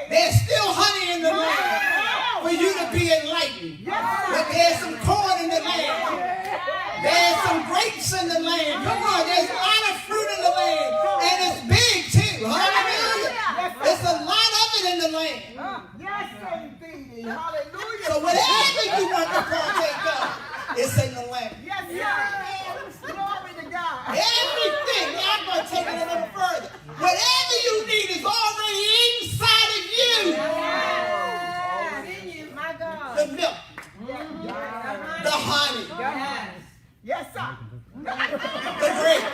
There's still honey in the land for you to be enlightened. But there's some corn in the land. There's some grapes in the land. Come on, there's a lot of fruit in the land. And it's big too. Hallelujah. There's a lot of it in the land. So whatever you want to partake of, it's in the land. Everything. I'm going to take it a little further. Whatever you need is already inside of you. The milk. The honey. Yes, sir. The grapes,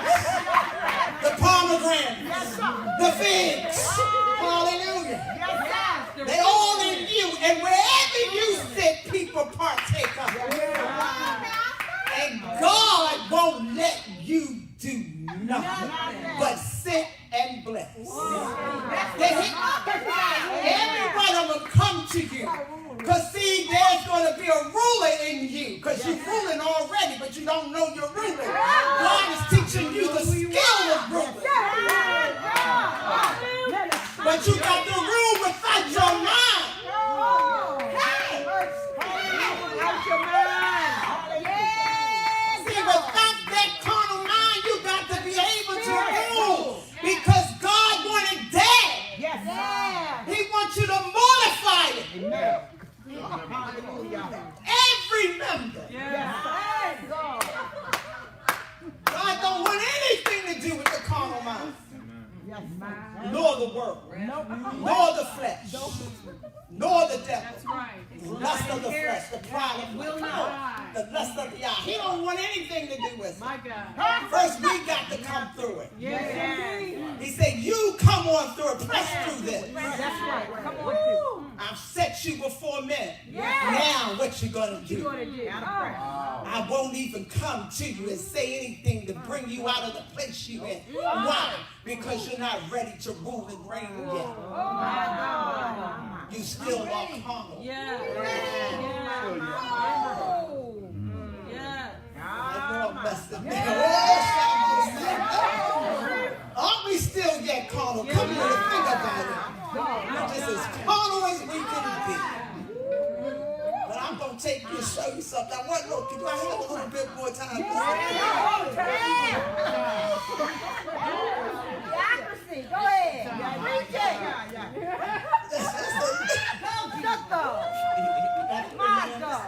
the pomegranates, the figs. Hallelujah. They're all in you, and wherever you sit, people partake of it. And God won't let you do nothing but sit and bless. Every one of them come to you. Because see, there's going to be a ruler in you. Because you're ruling already, but you don't know you're ruling. God is teaching you the skill of ruling. But you got to rule without your mind. See, without that carnal mind, you got to be able to rule. Because God wanted that. He wants you to mortify it. Every member. God don't want anything to do with the carnal mind. Nor the world. Nor the flesh. Nor the devil. The lust of the flesh. The pride of will not. The lust of the eye. He don't want anything to do with it. First we got to come through it. He said, you come on through it. Press through this. That's right. Come on through. I've set you before men. Now what you gonna do? I won't even come to you and say anything to bring you out of the place you in. Why? Because you're not ready to rule and reign yet. You still are carnal. Aren't we still yet carnal? Come here and think about it. We're just as carnal as we can be. But I'm going to take you and show you something. I want, look, do I have a little bit more time? Go ahead. Reach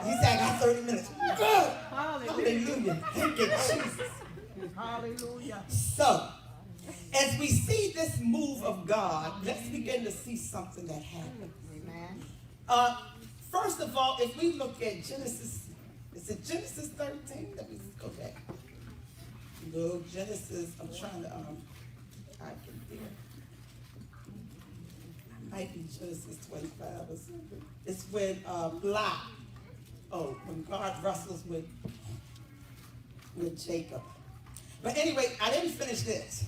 He said, I got 30 minutes. Good. Hallelujah. Thank you, Jesus. Hallelujah. So, as we see this move of God, let's begin to see something that happened. Amen. First of all, if we look at Genesis, is it Genesis 13? Let me go back. No, Genesis, I'm trying to, I can hear. Might be Genesis 25 or something. It's when Lot, when God wrestles with Jacob. But anyway, I didn't finish this.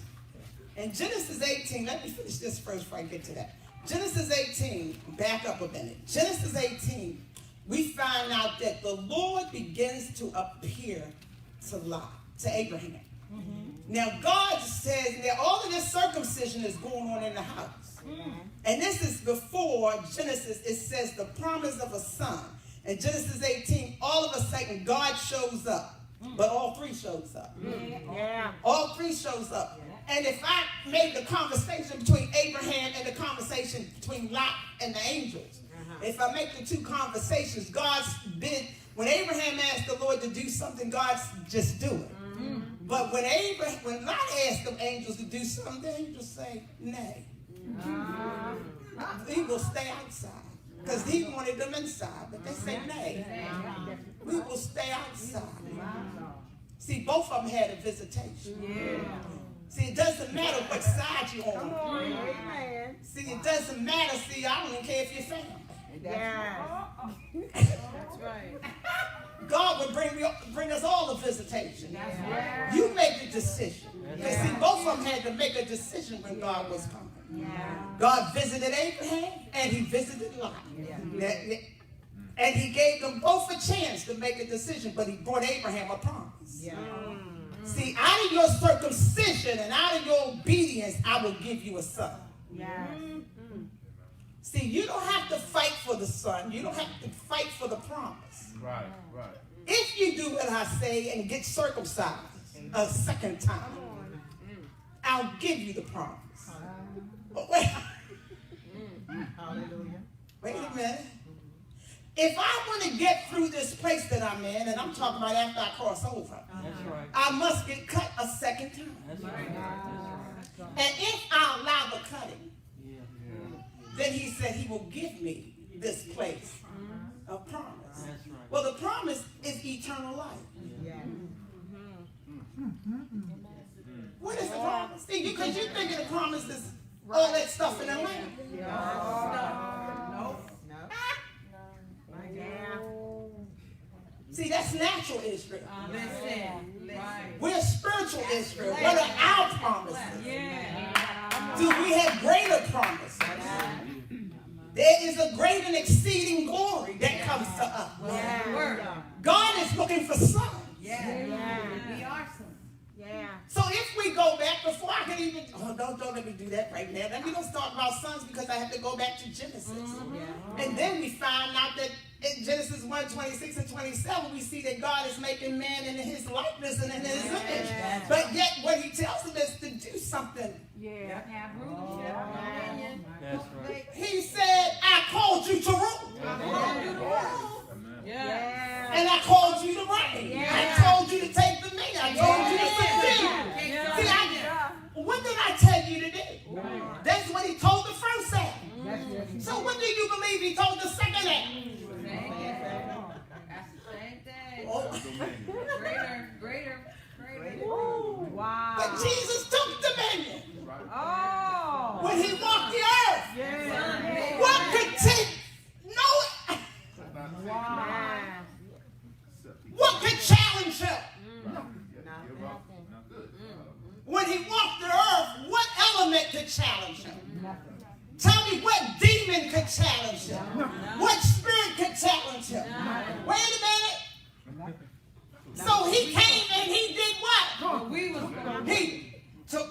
In Genesis 18, let me finish this first before I get to that. Genesis 18, back up a minute. Genesis 18, we find out that the Lord begins to appear to Lot, to Abraham. Mm-hmm. Now, God says that all of this circumcision is going on in the house. Mm-hmm. And this is before Genesis, it says the promise of a son. In Genesis 18, all of a sudden, God shows up. But all three shows up. Yeah. All three shows up. Yeah. And if I made the conversation between Abraham and the conversation between Lot and the angels, if I make the two conversations, God's been, when Abraham asked the Lord to do something, God just do it. Mm-hmm. But when Lot asked the angels to do something, the angels say, nay. He will stay outside. Because he wanted them inside, but they say, nay. We will stay outside. See, both of them had a visitation. Yeah. See, it doesn't matter what side you're on. Come on. Amen. See, it doesn't matter. See, I don't even care if you're family. Yeah. That's right. God would bring us all a visitation. Yeah. You make the decision. Because see, both of them had to make a decision when God was coming. Yeah. God visited Abraham and he visited Lot. Yeah. And he gave them both a chance to make a decision, but he brought Abraham a promise. Yeah. See, out of your circumcision and out of your obedience, I will give you a son. Yeah. See, you don't have to fight for the son. You don't have to fight for the promise. Right, right. If you do what I say and get circumcised a second time, I'll give you the promise. But wait. Hallelujah. Wait a minute. If I want to get through this place that I'm in, and I'm talking about after I cross over, I must get cut a second time. That's right. And if I allow the cutting, then he said he will give me this place of promise. Well, the promise is eternal life. What is the promise? See, because you're thinking the promise is all that stuff in the land. No. See, that's natural Israel. We're spiritual Israel. What are our promises? Do we have greater promises? There is a great and exceeding glory that comes to us. God is looking for sons. We are sons. So if we go back, before I can even, don't let me do that right now. Let me don't talk about sons because I have to go back to Genesis. And then we find out that in Genesis 1:26 and 27, we see that God is making man in his likeness and in his image. But yet what he tells him is to do something. That's right. He said, I called you to rule. tell you to do. That's what he told the first act. So what do you believe he told the second act? That's the same thing. Oh. Greater. Wow. But Jesus took dominion Oh. when he walked the earth. Yeah. What could take no? Wow. What could challenge him Good. when he walked the earth? What element could challenge him? Tell me what demon could challenge him? What spirit could challenge him? Wait a minute. So he came and he did what? He took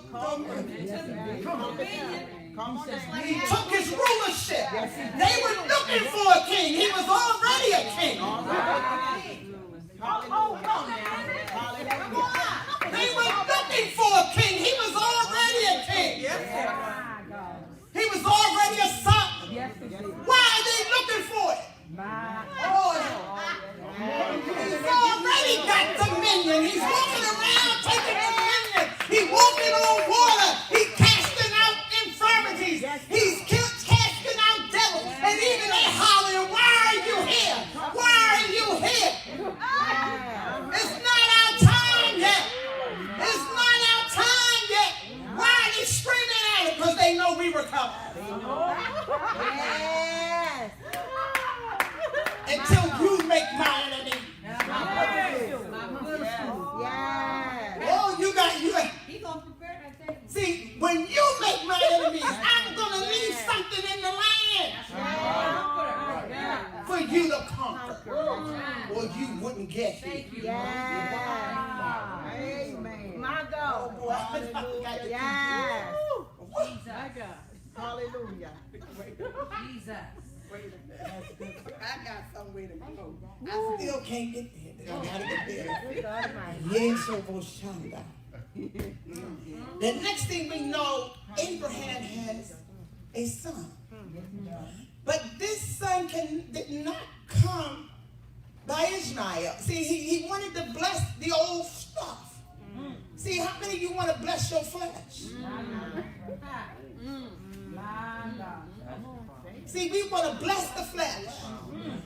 he took his rulership. They were looking for a king. He was already a king. They were looking for a king. He was already a king. He was already a son. Why are they looking for it? He's already got dominion. He's walking around taking dominion. He's walking on water. He's casting out infirmities. He's casting out devils. And even they hollering, why are you here? Why are you here? It's not our time yet. It's not our time yet. Why are they screaming at it? Because they know we were coming. Until you make my enemy. Oh, you got. He gonna prepare that table. See, when you make my enemies, I'm gonna leave something in the land for you to conquer, or you wouldn't get here. Amen. My God. Oh boy, I got Yes. Jesus. Hallelujah. Jesus. I got somewhere to go. I still can't get there. I gotta get there. Yes, Oboshanda. The next thing we know, Abraham has a son. But this son did not come by Ishmael. See, he wanted to bless the old stuff. See, how many of you want to bless your flesh? See, we want to bless the flesh.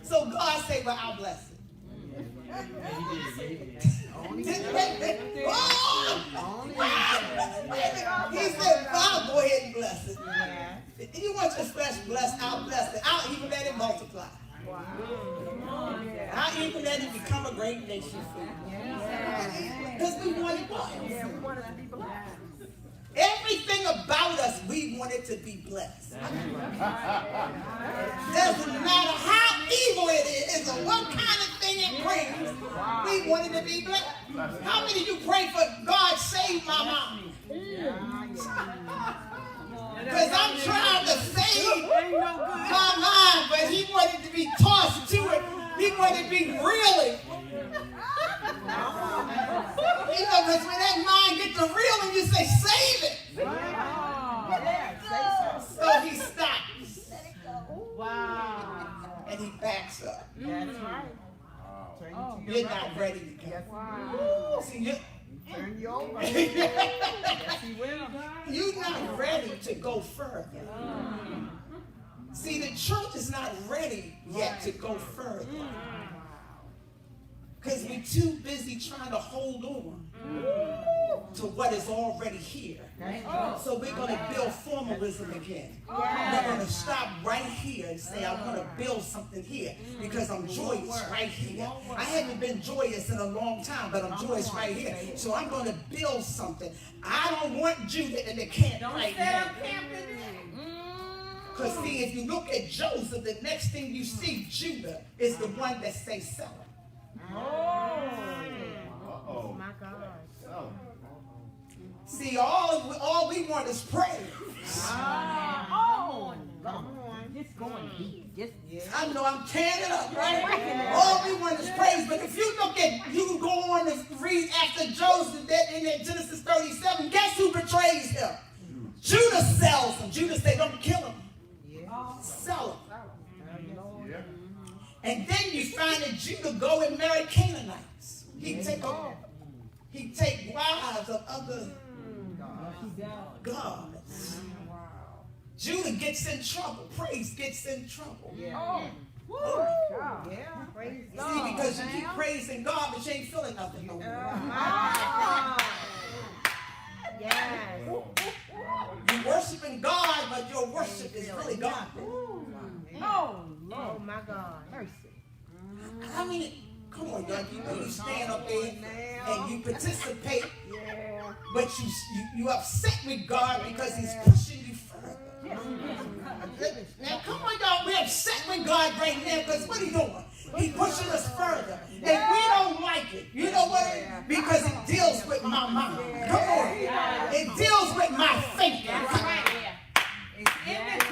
So God said, well, I'll bless it. He said, well, I'll go ahead and bless it. If you want your flesh blessed, I'll bless it. I'll even let it multiply. I'll even let it become a great nation for you. Because we want it what? Everything about us, we want it to be blessed. Doesn't matter how evil it is or what kind of thing it brings, we want it to be blessed. How many of you pray for God save my mom? Because I'm trying to save my mind, but he wanted to be tossed to it. He wanted to be reeling. You know, because when that mind gets to reeling, you say, save it. So he stops. And he backs up. That's right. You're not ready to go. See, Turn you over. you're not ready to go further. See, the church is not ready yet to go further. Because we're too busy trying to hold on to what is already here. So we're going to build formalism again. We're going to stop right here and say, I'm going to build something here because I'm joyous right here. I haven't been joyous in a long time, but I'm joyous right here. So I'm going to build something. I don't want Judah in the camp right now. Because see, if you look at Joseph, the next thing you see, Judah is the one that says sell him. Uh-oh. My God. Oh. See, all we want is praise. Come on. Just going deep. I know I'm tearing it up, right? All we want is praise. But if you look at, you go on to read after Joseph in Genesis 37, guess who betrays him? Judah sells him. Judah said, don't kill him. Sell him. Yeah. And then you find that Judah go and marry Canaanites. He take wives of other God. Judah gets in trouble. Praise gets in trouble. Yeah. Yeah. Praise See, because you keep praising God, but you ain't feeling nothing no more. God. Yes. You're worshiping God, but your worship is really God. Oh my God. Mercy. I mean, come on, y'all. You know you stand up there and you participate, but you upset with God because He's pushing you further. Now, come on, y'all. We're upset with God right now because what He doing? He's pushing us further, and we don't like it. You know what? Because it deals with my mind. Come on, it deals with my thinking.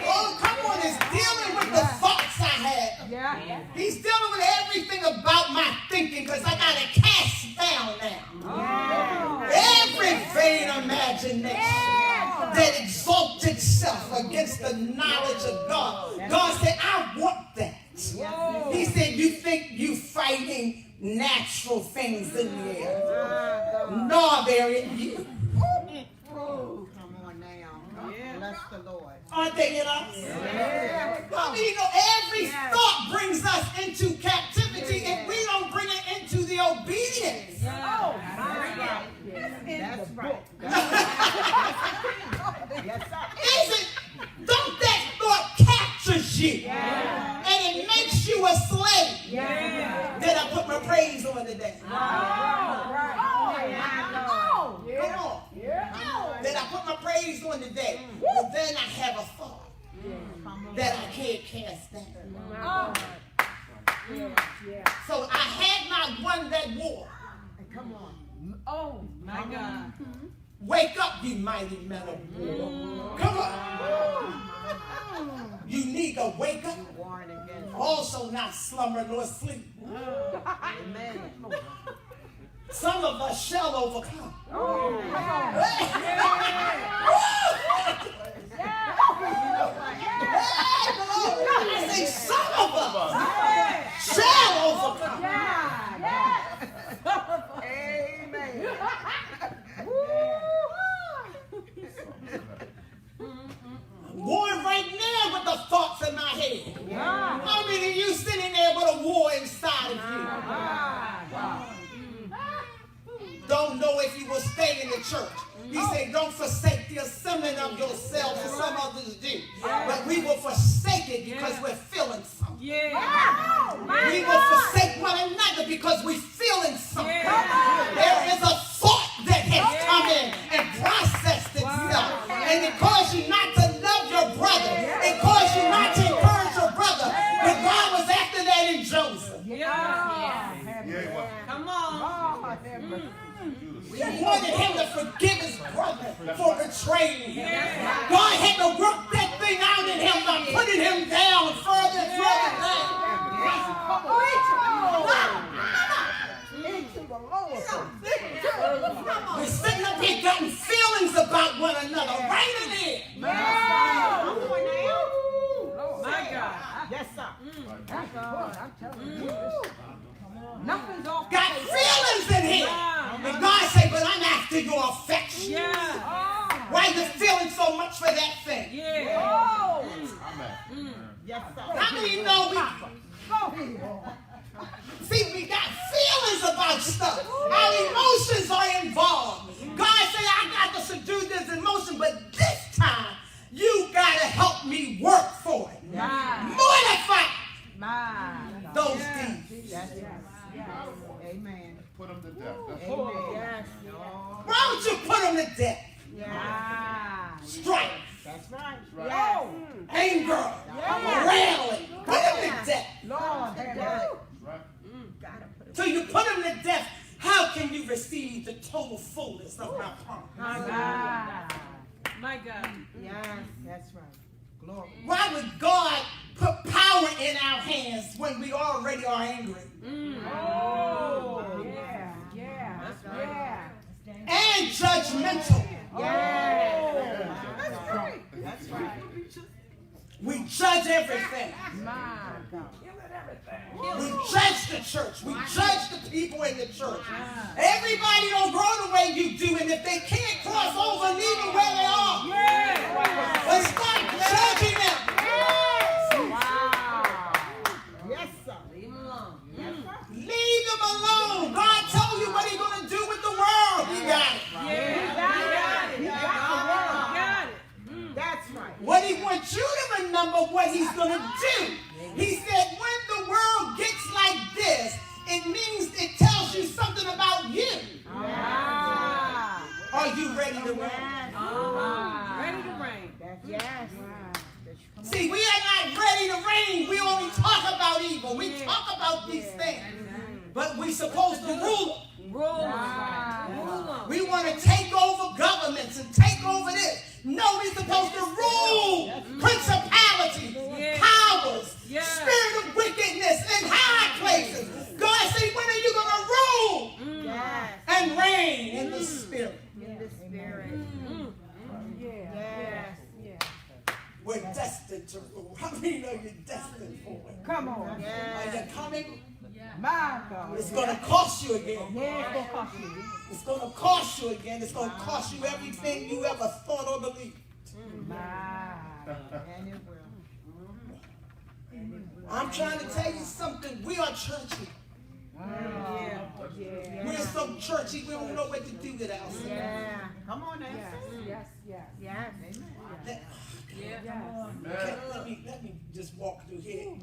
Oh, come on, it's dealing with the thoughts I have. He's dealing with everything about my thinking because I got to cast down now. Every vain imagination that exalts itself against the knowledge of God. God said, I want that. He said, you think you fighting natural things in the air. No, they're in you. Come on now. Bless the Lord. Aren't they in us? I mean, you know, every thought brings us into captivity if we don't bring it into the obedience. That's right. Yes, sir. Is it? Don't that thought captures you and it makes you a slave? Then I put my praise on today. Come on. Then I put my praise on today. But then I have a thought that I can't cast down. So I had not won that war. Come on. Oh, my God. Wake up, you mighty men of war. Come on. You need to wake up. Warn against. Also not slumber nor sleep. Amen. Some of us shall overcome. I say some of us shall overcome. Amen. I'm going right now with the thoughts in my head. How many of you sitting there with a war inside of you? Don't know if you will stay in the church. He said, don't forsake the assembling of yourselves as some others do. But we will forsake it because we're feeling something. We will forsake one another because we're feeling something. There is a thought that has come in and processed itself. And it caused you not to love your brother. It caused you not to encourage your brother. But God was after that in Joseph. Come on. He wanted him to forgive his brother for betraying him. God had to work that thing out in him by putting him down further and further down. We're sitting up here getting feelings about one another right in here. My God. Yes, sir. Nothing's off. Got feelings in here. And God said, but I'm after your affection. Why you feeling so much for that thing? Yes, sir. How many know see, we got feelings about stuff. Our emotions are involved. God said, I got to subdue this emotion, but this time, you got to help me work for it. Mortify those deeds. Amen. Put them to death. That's Amen. Why don't you put them to death? Strife, That's right. anger, railing. Put them to death. Lord, right. Till you put them to death, how can you receive the total fullness of my promise? My God. Yes, that's right. Glory. Why would God put power in our hands when we already are angry? And judgmental. That's right. That's right. We judge everything. We judge the church. We judge the people in the church. Everybody don't grow the way you do, and if they can't cross over, leave them where they are. But start judging them. Yes, sir. Leave them alone. God told you what he's going to do with the world. He got it. That's right. What he wants you to remember what he's going to do. He said when the world gets like this, it means it tells you something about you. Are you ready to reign? Ready to reign. Yes. See, we are not ready to reign. We only talk about evil. We talk about these things. But we're supposed to rule them. We want to take over governments and take over this. No, we're supposed to rule principalities, powers, spirit of wickedness in high places. God said, when are you going to rule and reign in the spirit? We're destined to rule. How many know you're destined for it? Come on. Are you coming? My God. It's going to cost you again. Yeah, it's going to cost you. It's going to cost you again. It's going to cost you everything you ever thought or believed. And it will. I'm trying to tell you something. We are churchy. We're so churchy, we don't know what to do with ourselves. Yeah. Come on now. Let me just walk through here.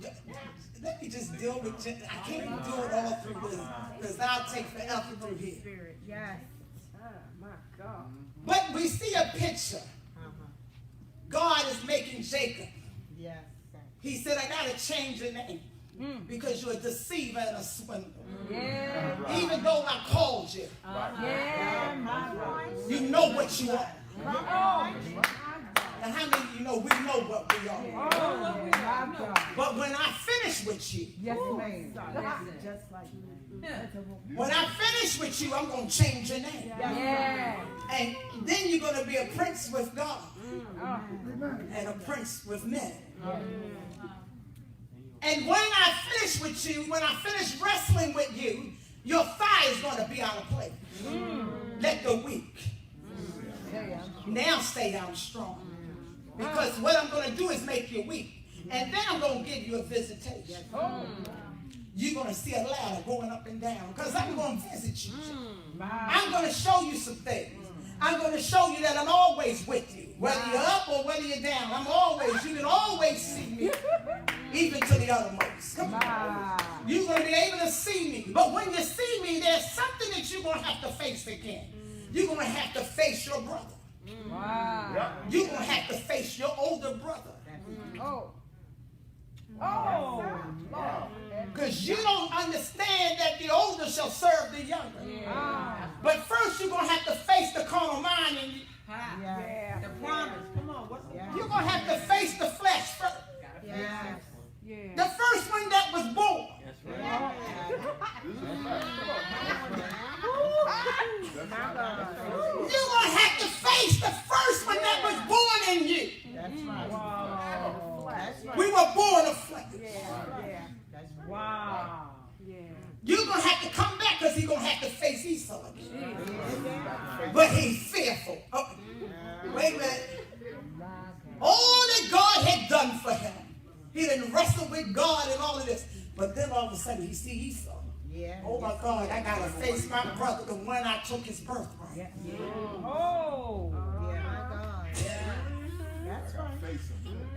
Let me just deal with it. I can't even do it all through this because I'll take forever through here. Yes. My God. But we see a picture. God is making Jacob. Yes. He said, I got to change your name because you're a deceiver and a swindler. Even though I called you, you know what you are. And how many of you know we know what we are? But when I finish with you, Just like when I finish with you, I'm going to change your name. And then you're going to be a prince with God and a prince with men. And when I finish with you, when I finish wrestling with you, your thigh is going to be out of place. Let the weak now stay down strong. Because what I'm going to do is make you weak. And then I'm going to give you a visitation. You're going to see a ladder going up and down. Because I'm going to visit you. I'm going to show you some things. I'm going to show you that I'm always with you. Whether you're up or whether you're down, you can always see me. Even to the uttermost. Come on. You're going to be able to see me. But when you see me, there's something that you're going to have to face again. You're going to have to face your brother. You're going to have to face your older brother. Because you don't understand that the older shall serve the younger. But first you're going to have to face the carnal mind in you. The promise. Come on. You're going to have to face the flesh first. The first one that was born. You're going to have to face the first one that was born in you. That's right. We were born of flesh. You're going to have to come back because he's going to have to face Esau again. But he's fearful. Oh, wait a minute. All that God had done for him. He didn't wrestle with God and all of this. But then all of a sudden he see Esau. Oh my God, I got to face my brother, the one I took his birthright. That's right.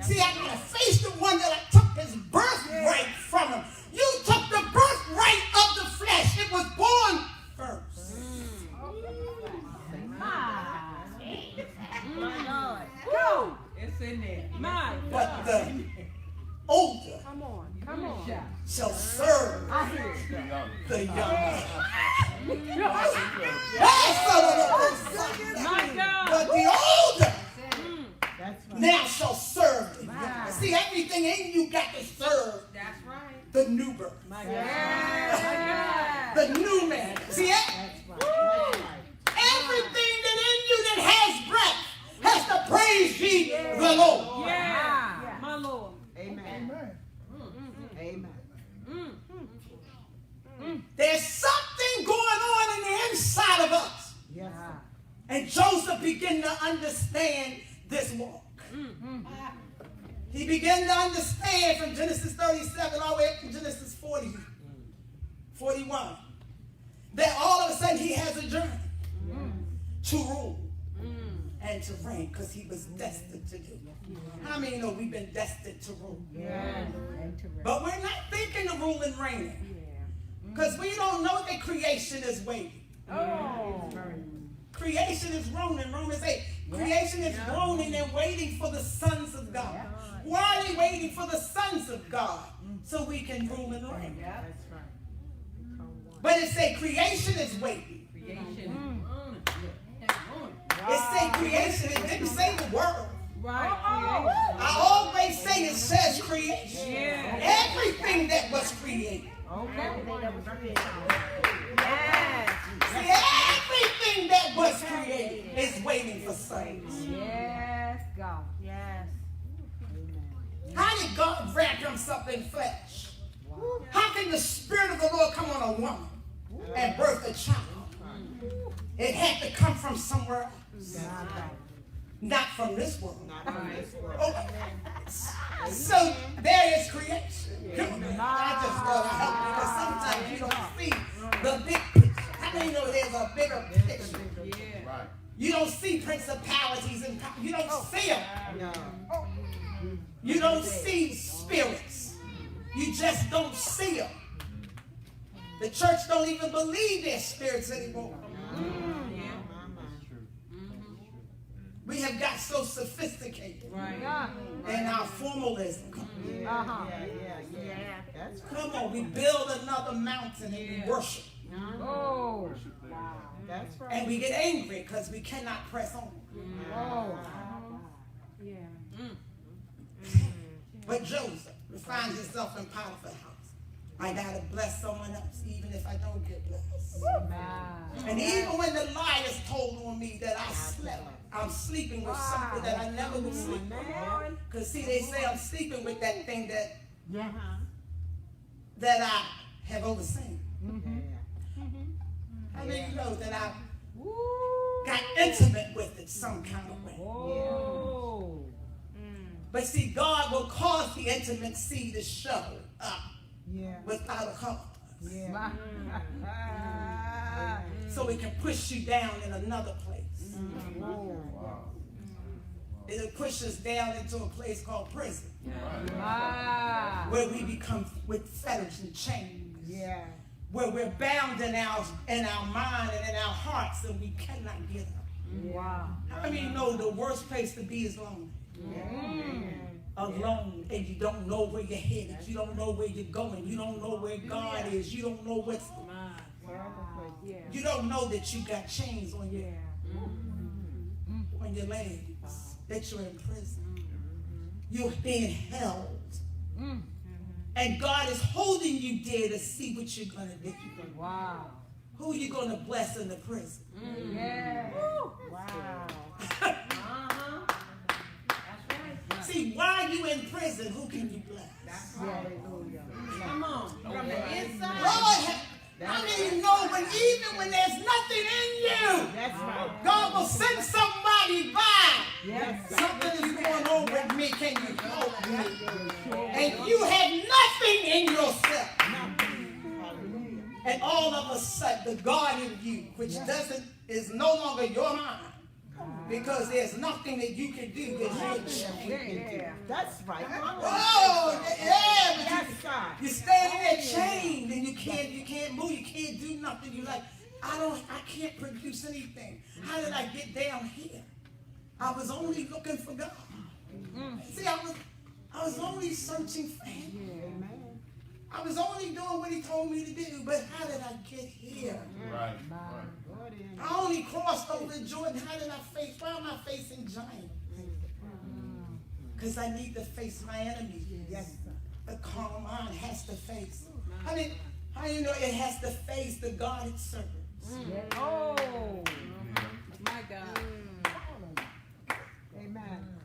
See, I got to face the one that I took his birthright from him. You took the birthright of the flesh. It was born first. It's in there. But the older shall serve the younger. But the older now shall serve the younger. See, everything in you got to serve the new birth. The new man. See it? Everything that in you that has breath has to praise ye the Lord. My Lord. Amen. Amen. this walk. He began to understand from Genesis 37 all the way up to Genesis 41, that all of a sudden he has a journey to rule and to reign, because he was destined to do it. How many know we've been destined to rule? But we're not thinking of rule and reigning, because we don't know that creation is waiting. Creation is groaning. Romans 8. Creation is groaning and waiting for the sons of God. Why are they waiting for the sons of God? So we can rule and reign. But it say creation is waiting. It say creation. It didn't say the world. I always say it says creation. Everything that was created. See, everything that was created is waiting for sons. Yes, God. Yes. How did God wrap himself in flesh? How can the Spirit of the Lord come on a woman and birth a child? It had to come from somewhere else. Not from this world. Oh, so there is creation. I just want to help you, because sometimes you don't see the big picture. How many know there's a bigger picture? Right. You don't see principalities and you don't see them. You don't see spirits. You just don't see them. The church don't even believe there's spirits anymore. We have got so sophisticated in our formalism. Come on, we build another mountain and we worship. That's right. And we get angry because we cannot press on. But Joseph finds himself in Potiphar's house. I gotta bless someone else, even if I don't get blessed. And even when the liars told on me that I slept, I'm sleeping with something that I never would sleep with. Because see, they say I'm sleeping with that thing that I have overseen. How many of you know that I got intimate with it some kind of way? But see, God will cause the intimacy to show up without a cause. So it can push you down in another place. It'll push us down into a place called prison. Where we become with fetters and chains. Where we're bound in our mind and in our hearts, and we cannot get up. How many of you know the worst place to be is lonely? Alone, and you don't know where you're headed. You don't know where you're going. You don't know where God is. You don't know what's. You don't know that you got chains on your legs. That you're in prison. You're being held. And God is holding you there to see what you're going to do. Who are you going to bless in the prison? See, while you in prison, who can you bless? Come on. From the inside. Lord, how many of you know even when there's nothing in you, God will send somebody by. Something is going on with me. Can you help me? And you have nothing in yourself. And all of a sudden, the God in you, which is no longer your mind, because there's nothing that you can do because you're chained. That's right. Oh, yeah, but you're standing there chained and you can't move, you can't do nothing. You're like, I can't produce anything. How did I get down here? I was only looking for God. See, I was only searching for Him. I was only doing what He told me to do, but how did I get here? Right. I only crossed over Jordan. How did I face? Why am I facing giants? Because I need to face my enemies. The carnal mind has to face. I mean, how do you know it has to face the God it serves? My God. Amen.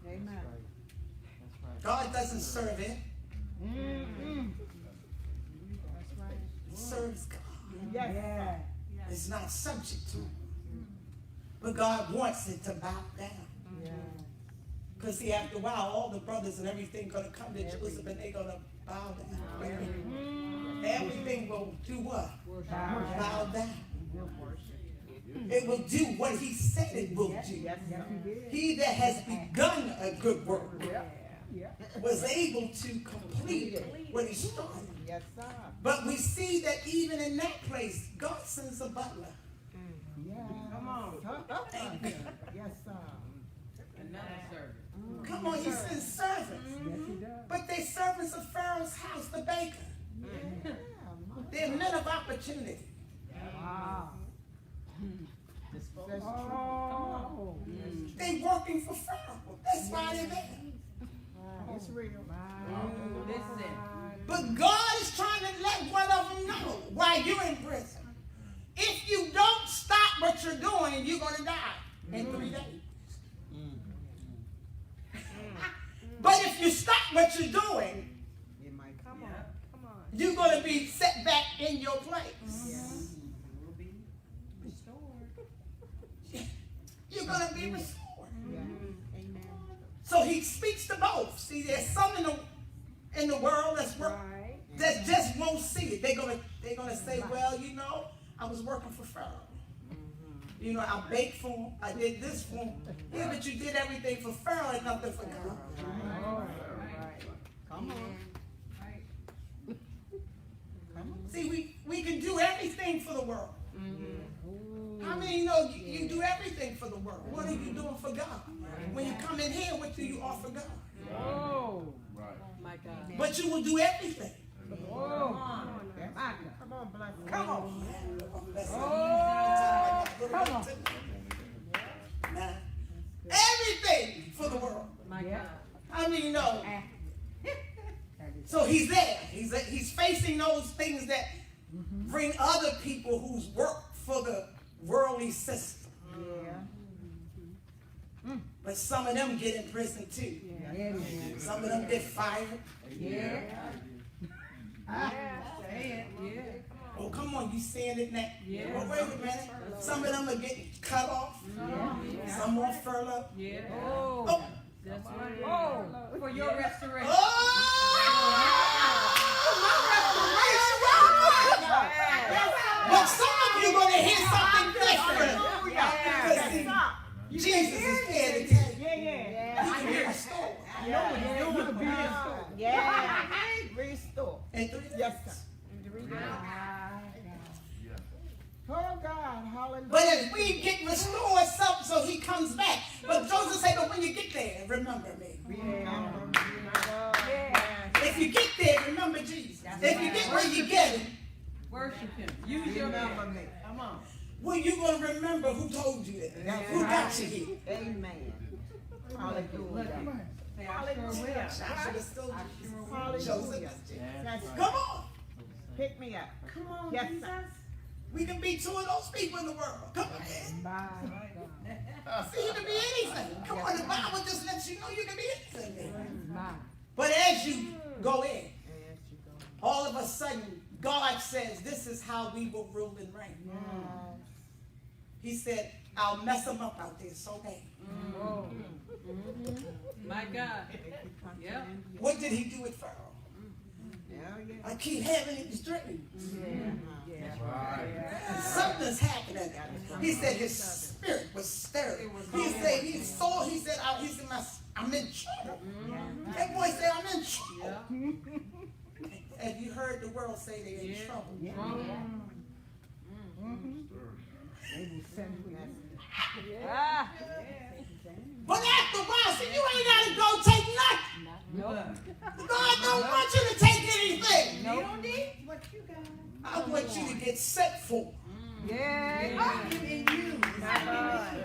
Amen. God doesn't serve it. It serves God. It's not subject to Him. But God wants it to bow down. Because see, after a while, all the brothers and everything going to come to Jerusalem and they're going to bow down. Everything will do what? Bow down. It will do what he said it will do. He that has begun a good work was able to complete what he started. Yes, sir. But we see that even in that place, God sends a butler. Yeah. Come on. Yes, sir. Another servant. Come on, he sends servants. But they servants of Pharaoh's house, the baker. They're men of opportunity. Wow. Oh. They working for Pharaoh. That's why they're there. It's real. Listen. But God is trying to let one of them know while you're in prison. If you don't stop what you're doing, you're going to die in 3 days. But if you stop what you're doing, you're going to be set back in your place. You're going to be restored. So he speaks to both. See, there's some in the world that just won't see it. They're gonna say, well, you know, I was working for Pharaoh. You know, I baked for him. I did this for him. Yeah, but you did everything for Pharaoh and nothing for God. Come on. See, we can do everything for the world. How many know you do everything for the world? What are you doing for God? When you come in here, what do you offer God? Oh. Right. My God. But you will do everything. Oh. Come on, bless me. Come on. Oh. Come on. Now, everything for the world. My God. I mean, no. So he's there. He's facing those things that bring other people who's worked for the worldly system. But some of them get in prison too. Some of them get fired. Oh, come on, you saying it now? Well, wait a minute. Some of them are getting cut off. Some more furlough. Oh. That's right. Oh. For your restoration. But some of you are going to hear something different. Jesus is there to tell you. He can be restored. Restore. In 3 days. Yes, sir. Oh, God. Hallelujah. But as we get restored, so he comes back. But Joseph said, but when you get there, remember me. If you get there, remember Jesus. If you get where you get him, Worship him. Use your Remember me. Come on. well, you're going to remember who told you that. Who got you here. Amen. Hallelujah. Say, I sure will. I should have still Joseph. Hallelujah. That's Come on. Pick me up. Come on, Yes, Jesus. sir. We can be 2 of those people in the world. Come on. See, you can be anything. Come on, the Bible just lets you know you can be anything. But as you go in, all of a sudden, God says, this is how we will rule and reign. He said, I'll mess them up out there so bad. My God. Yep. What did he do with Pharaoh? I keep having these dreams. Something's happening. He said his spirit was stirred. He said, I'm in trouble. That boy said, I'm in trouble. Have you heard the world say they're in trouble? But after a while, see, you ain't got to go take nothing. God don't want you to take anything. You don't need what you got. I want you to get set for.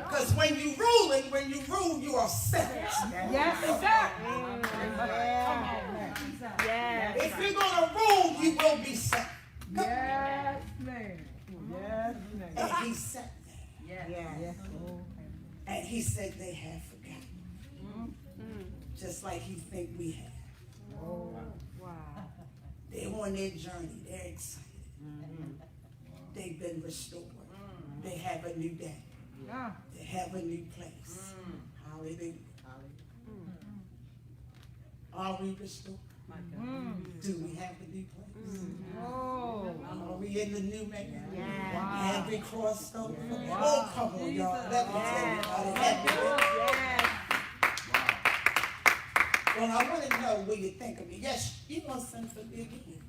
Because when you rule, you are set. Yes, sir. If you're going to rule, you will be set. Yes, man. And he said that. Yes. And he said they have forgotten. Just like he think we have. Oh, wow. They're on their journey. They're excited. They've been restored. They have a new day. to have a new place. Hallelujah. Are we restored? Do we have a new place? Are we in the new man? Have we crossed over? Oh, come on, y'all. Let me tell you about it. Well, I want to know what you think of me. Yes, you're going to send for me again.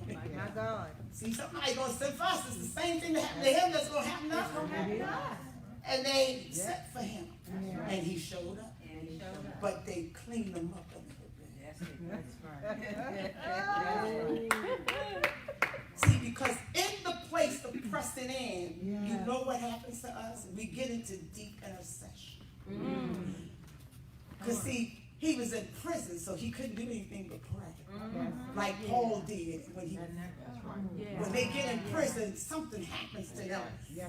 My God. See, somebody going to send for us. It's the same thing that happened to him that's going to happen to us. And they sent for him. And he showed up. But they cleaned him up a little bit. See, because in the place of pressing in, you know what happens to us? We get into deep intercession. Because see, he was in prison, so he couldn't do anything but pray. Like Paul did when they get in prison, something happens to them.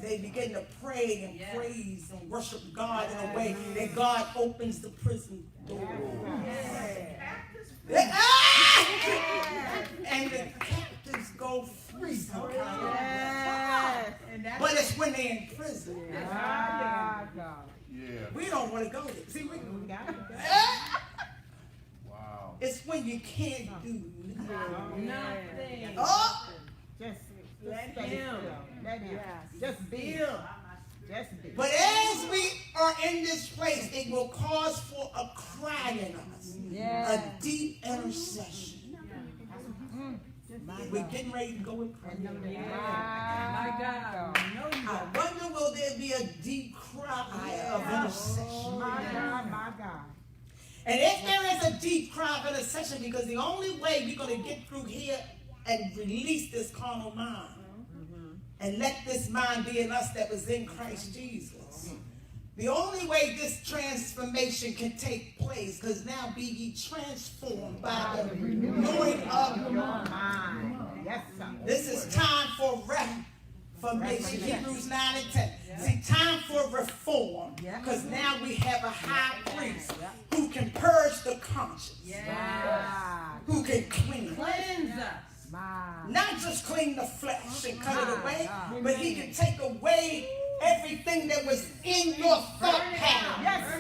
They begin to pray and praise and worship God in a way that God opens the prison door. And the captives go free sometimes. But it's when they're in prison. We don't want to go there. See, Wow. it's when you can't do Nothing. Oh! Just let him. Let him. Just build. Just build. But as we are in this place, it will cause for a cry in us, a deep intercession. We're getting ready to go in prayer. My God. I wonder, will there be a deep cry of intercession? My God. And if there is a deep cry of intercession, because the only way we're going to get through here and release this carnal mind and let this mind be in us that was in Christ Jesus, the only way this transformation can take place, because now be ye transformed by the renewing of your mind. Yes, sir. This is time for reformation. Hebrews 9 and 10. See, time for reform. Because now we have a high priest who can purge the conscience. Who can cleanse Cleanse us. not just clean the flesh and cut it away, but he can take away everything that was in your thought pattern. Yes, sir.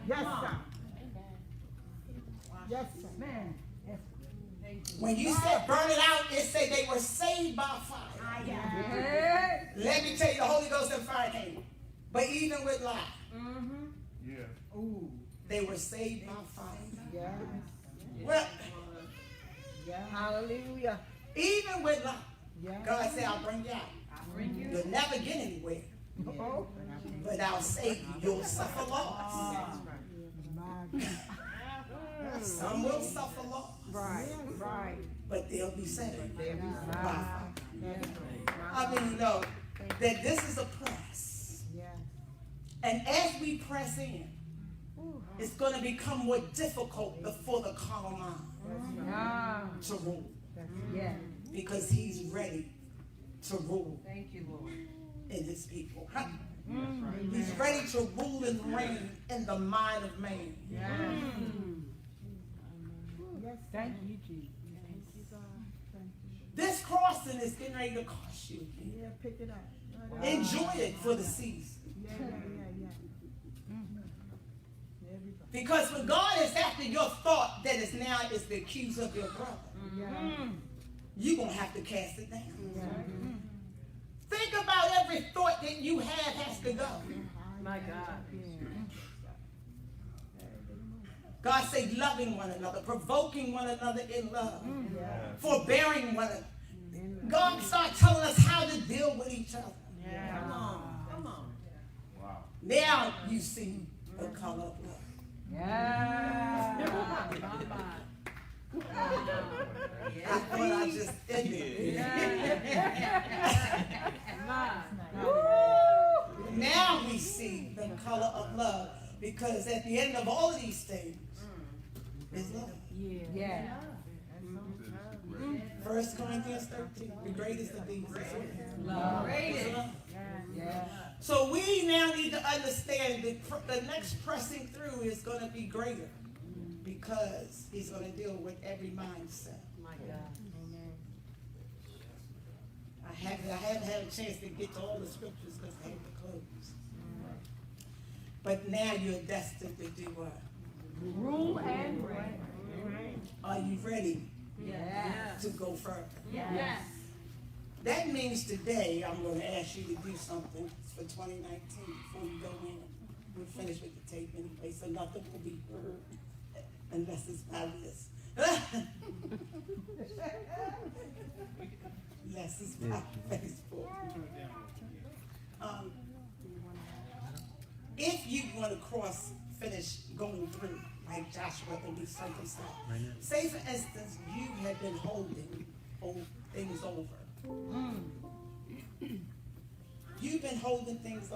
Yes, sir. Yes, sir. Man. When you said burn it out, it said they were saved by fire. Let me tell you, the Holy Ghost and fire came. But even with life, they were saved by fire. Well, Hallelujah. even with life, God said, I'll bring you out. You'll never get anywhere. But I'll save you. You'll suffer loss. Some will suffer loss. Right. But they'll be saved. I mean, you know that this is a press. And as we press in, it's going to become more difficult for the carnal mind to rule. Because he's ready to rule in his people. He's ready to rule and reign in the mind of man. Thank you, Jesus. This crossing is getting ready to cost you. Pick it up. Enjoy it for the season. Because when God is after your thought that is now is the accuser of your brother, you're going to have to cast it down. Think about every thought that you have has to go. My God. God say loving one another, provoking one another in love, forbearing one another. God start telling us how to deal with each other. Come on. Wow. Now you see the color of love. I thought I just ended. Now we see the color of love, because at the end of all of these things is love. 1 Corinthians 13, the greatest of these is love. So we now need to understand that the next pressing through is going to be greater, because he's going to deal with every mindset. My God. I haven't had a chance to get to all the scriptures because I had to close. But now you're destined to do what? Rule and reign. Are you ready Yes. to go further? Yes. That means today I'm going to ask you to do something for 2019 before you go in. We're finished with the tape anyway, so nothing will be heard unless it's obvious. Unless it's by Facebook. If you want to finish going through, like Joshua, and be circumcised. Say, for instance, you have been holding things over. You've been holding things over.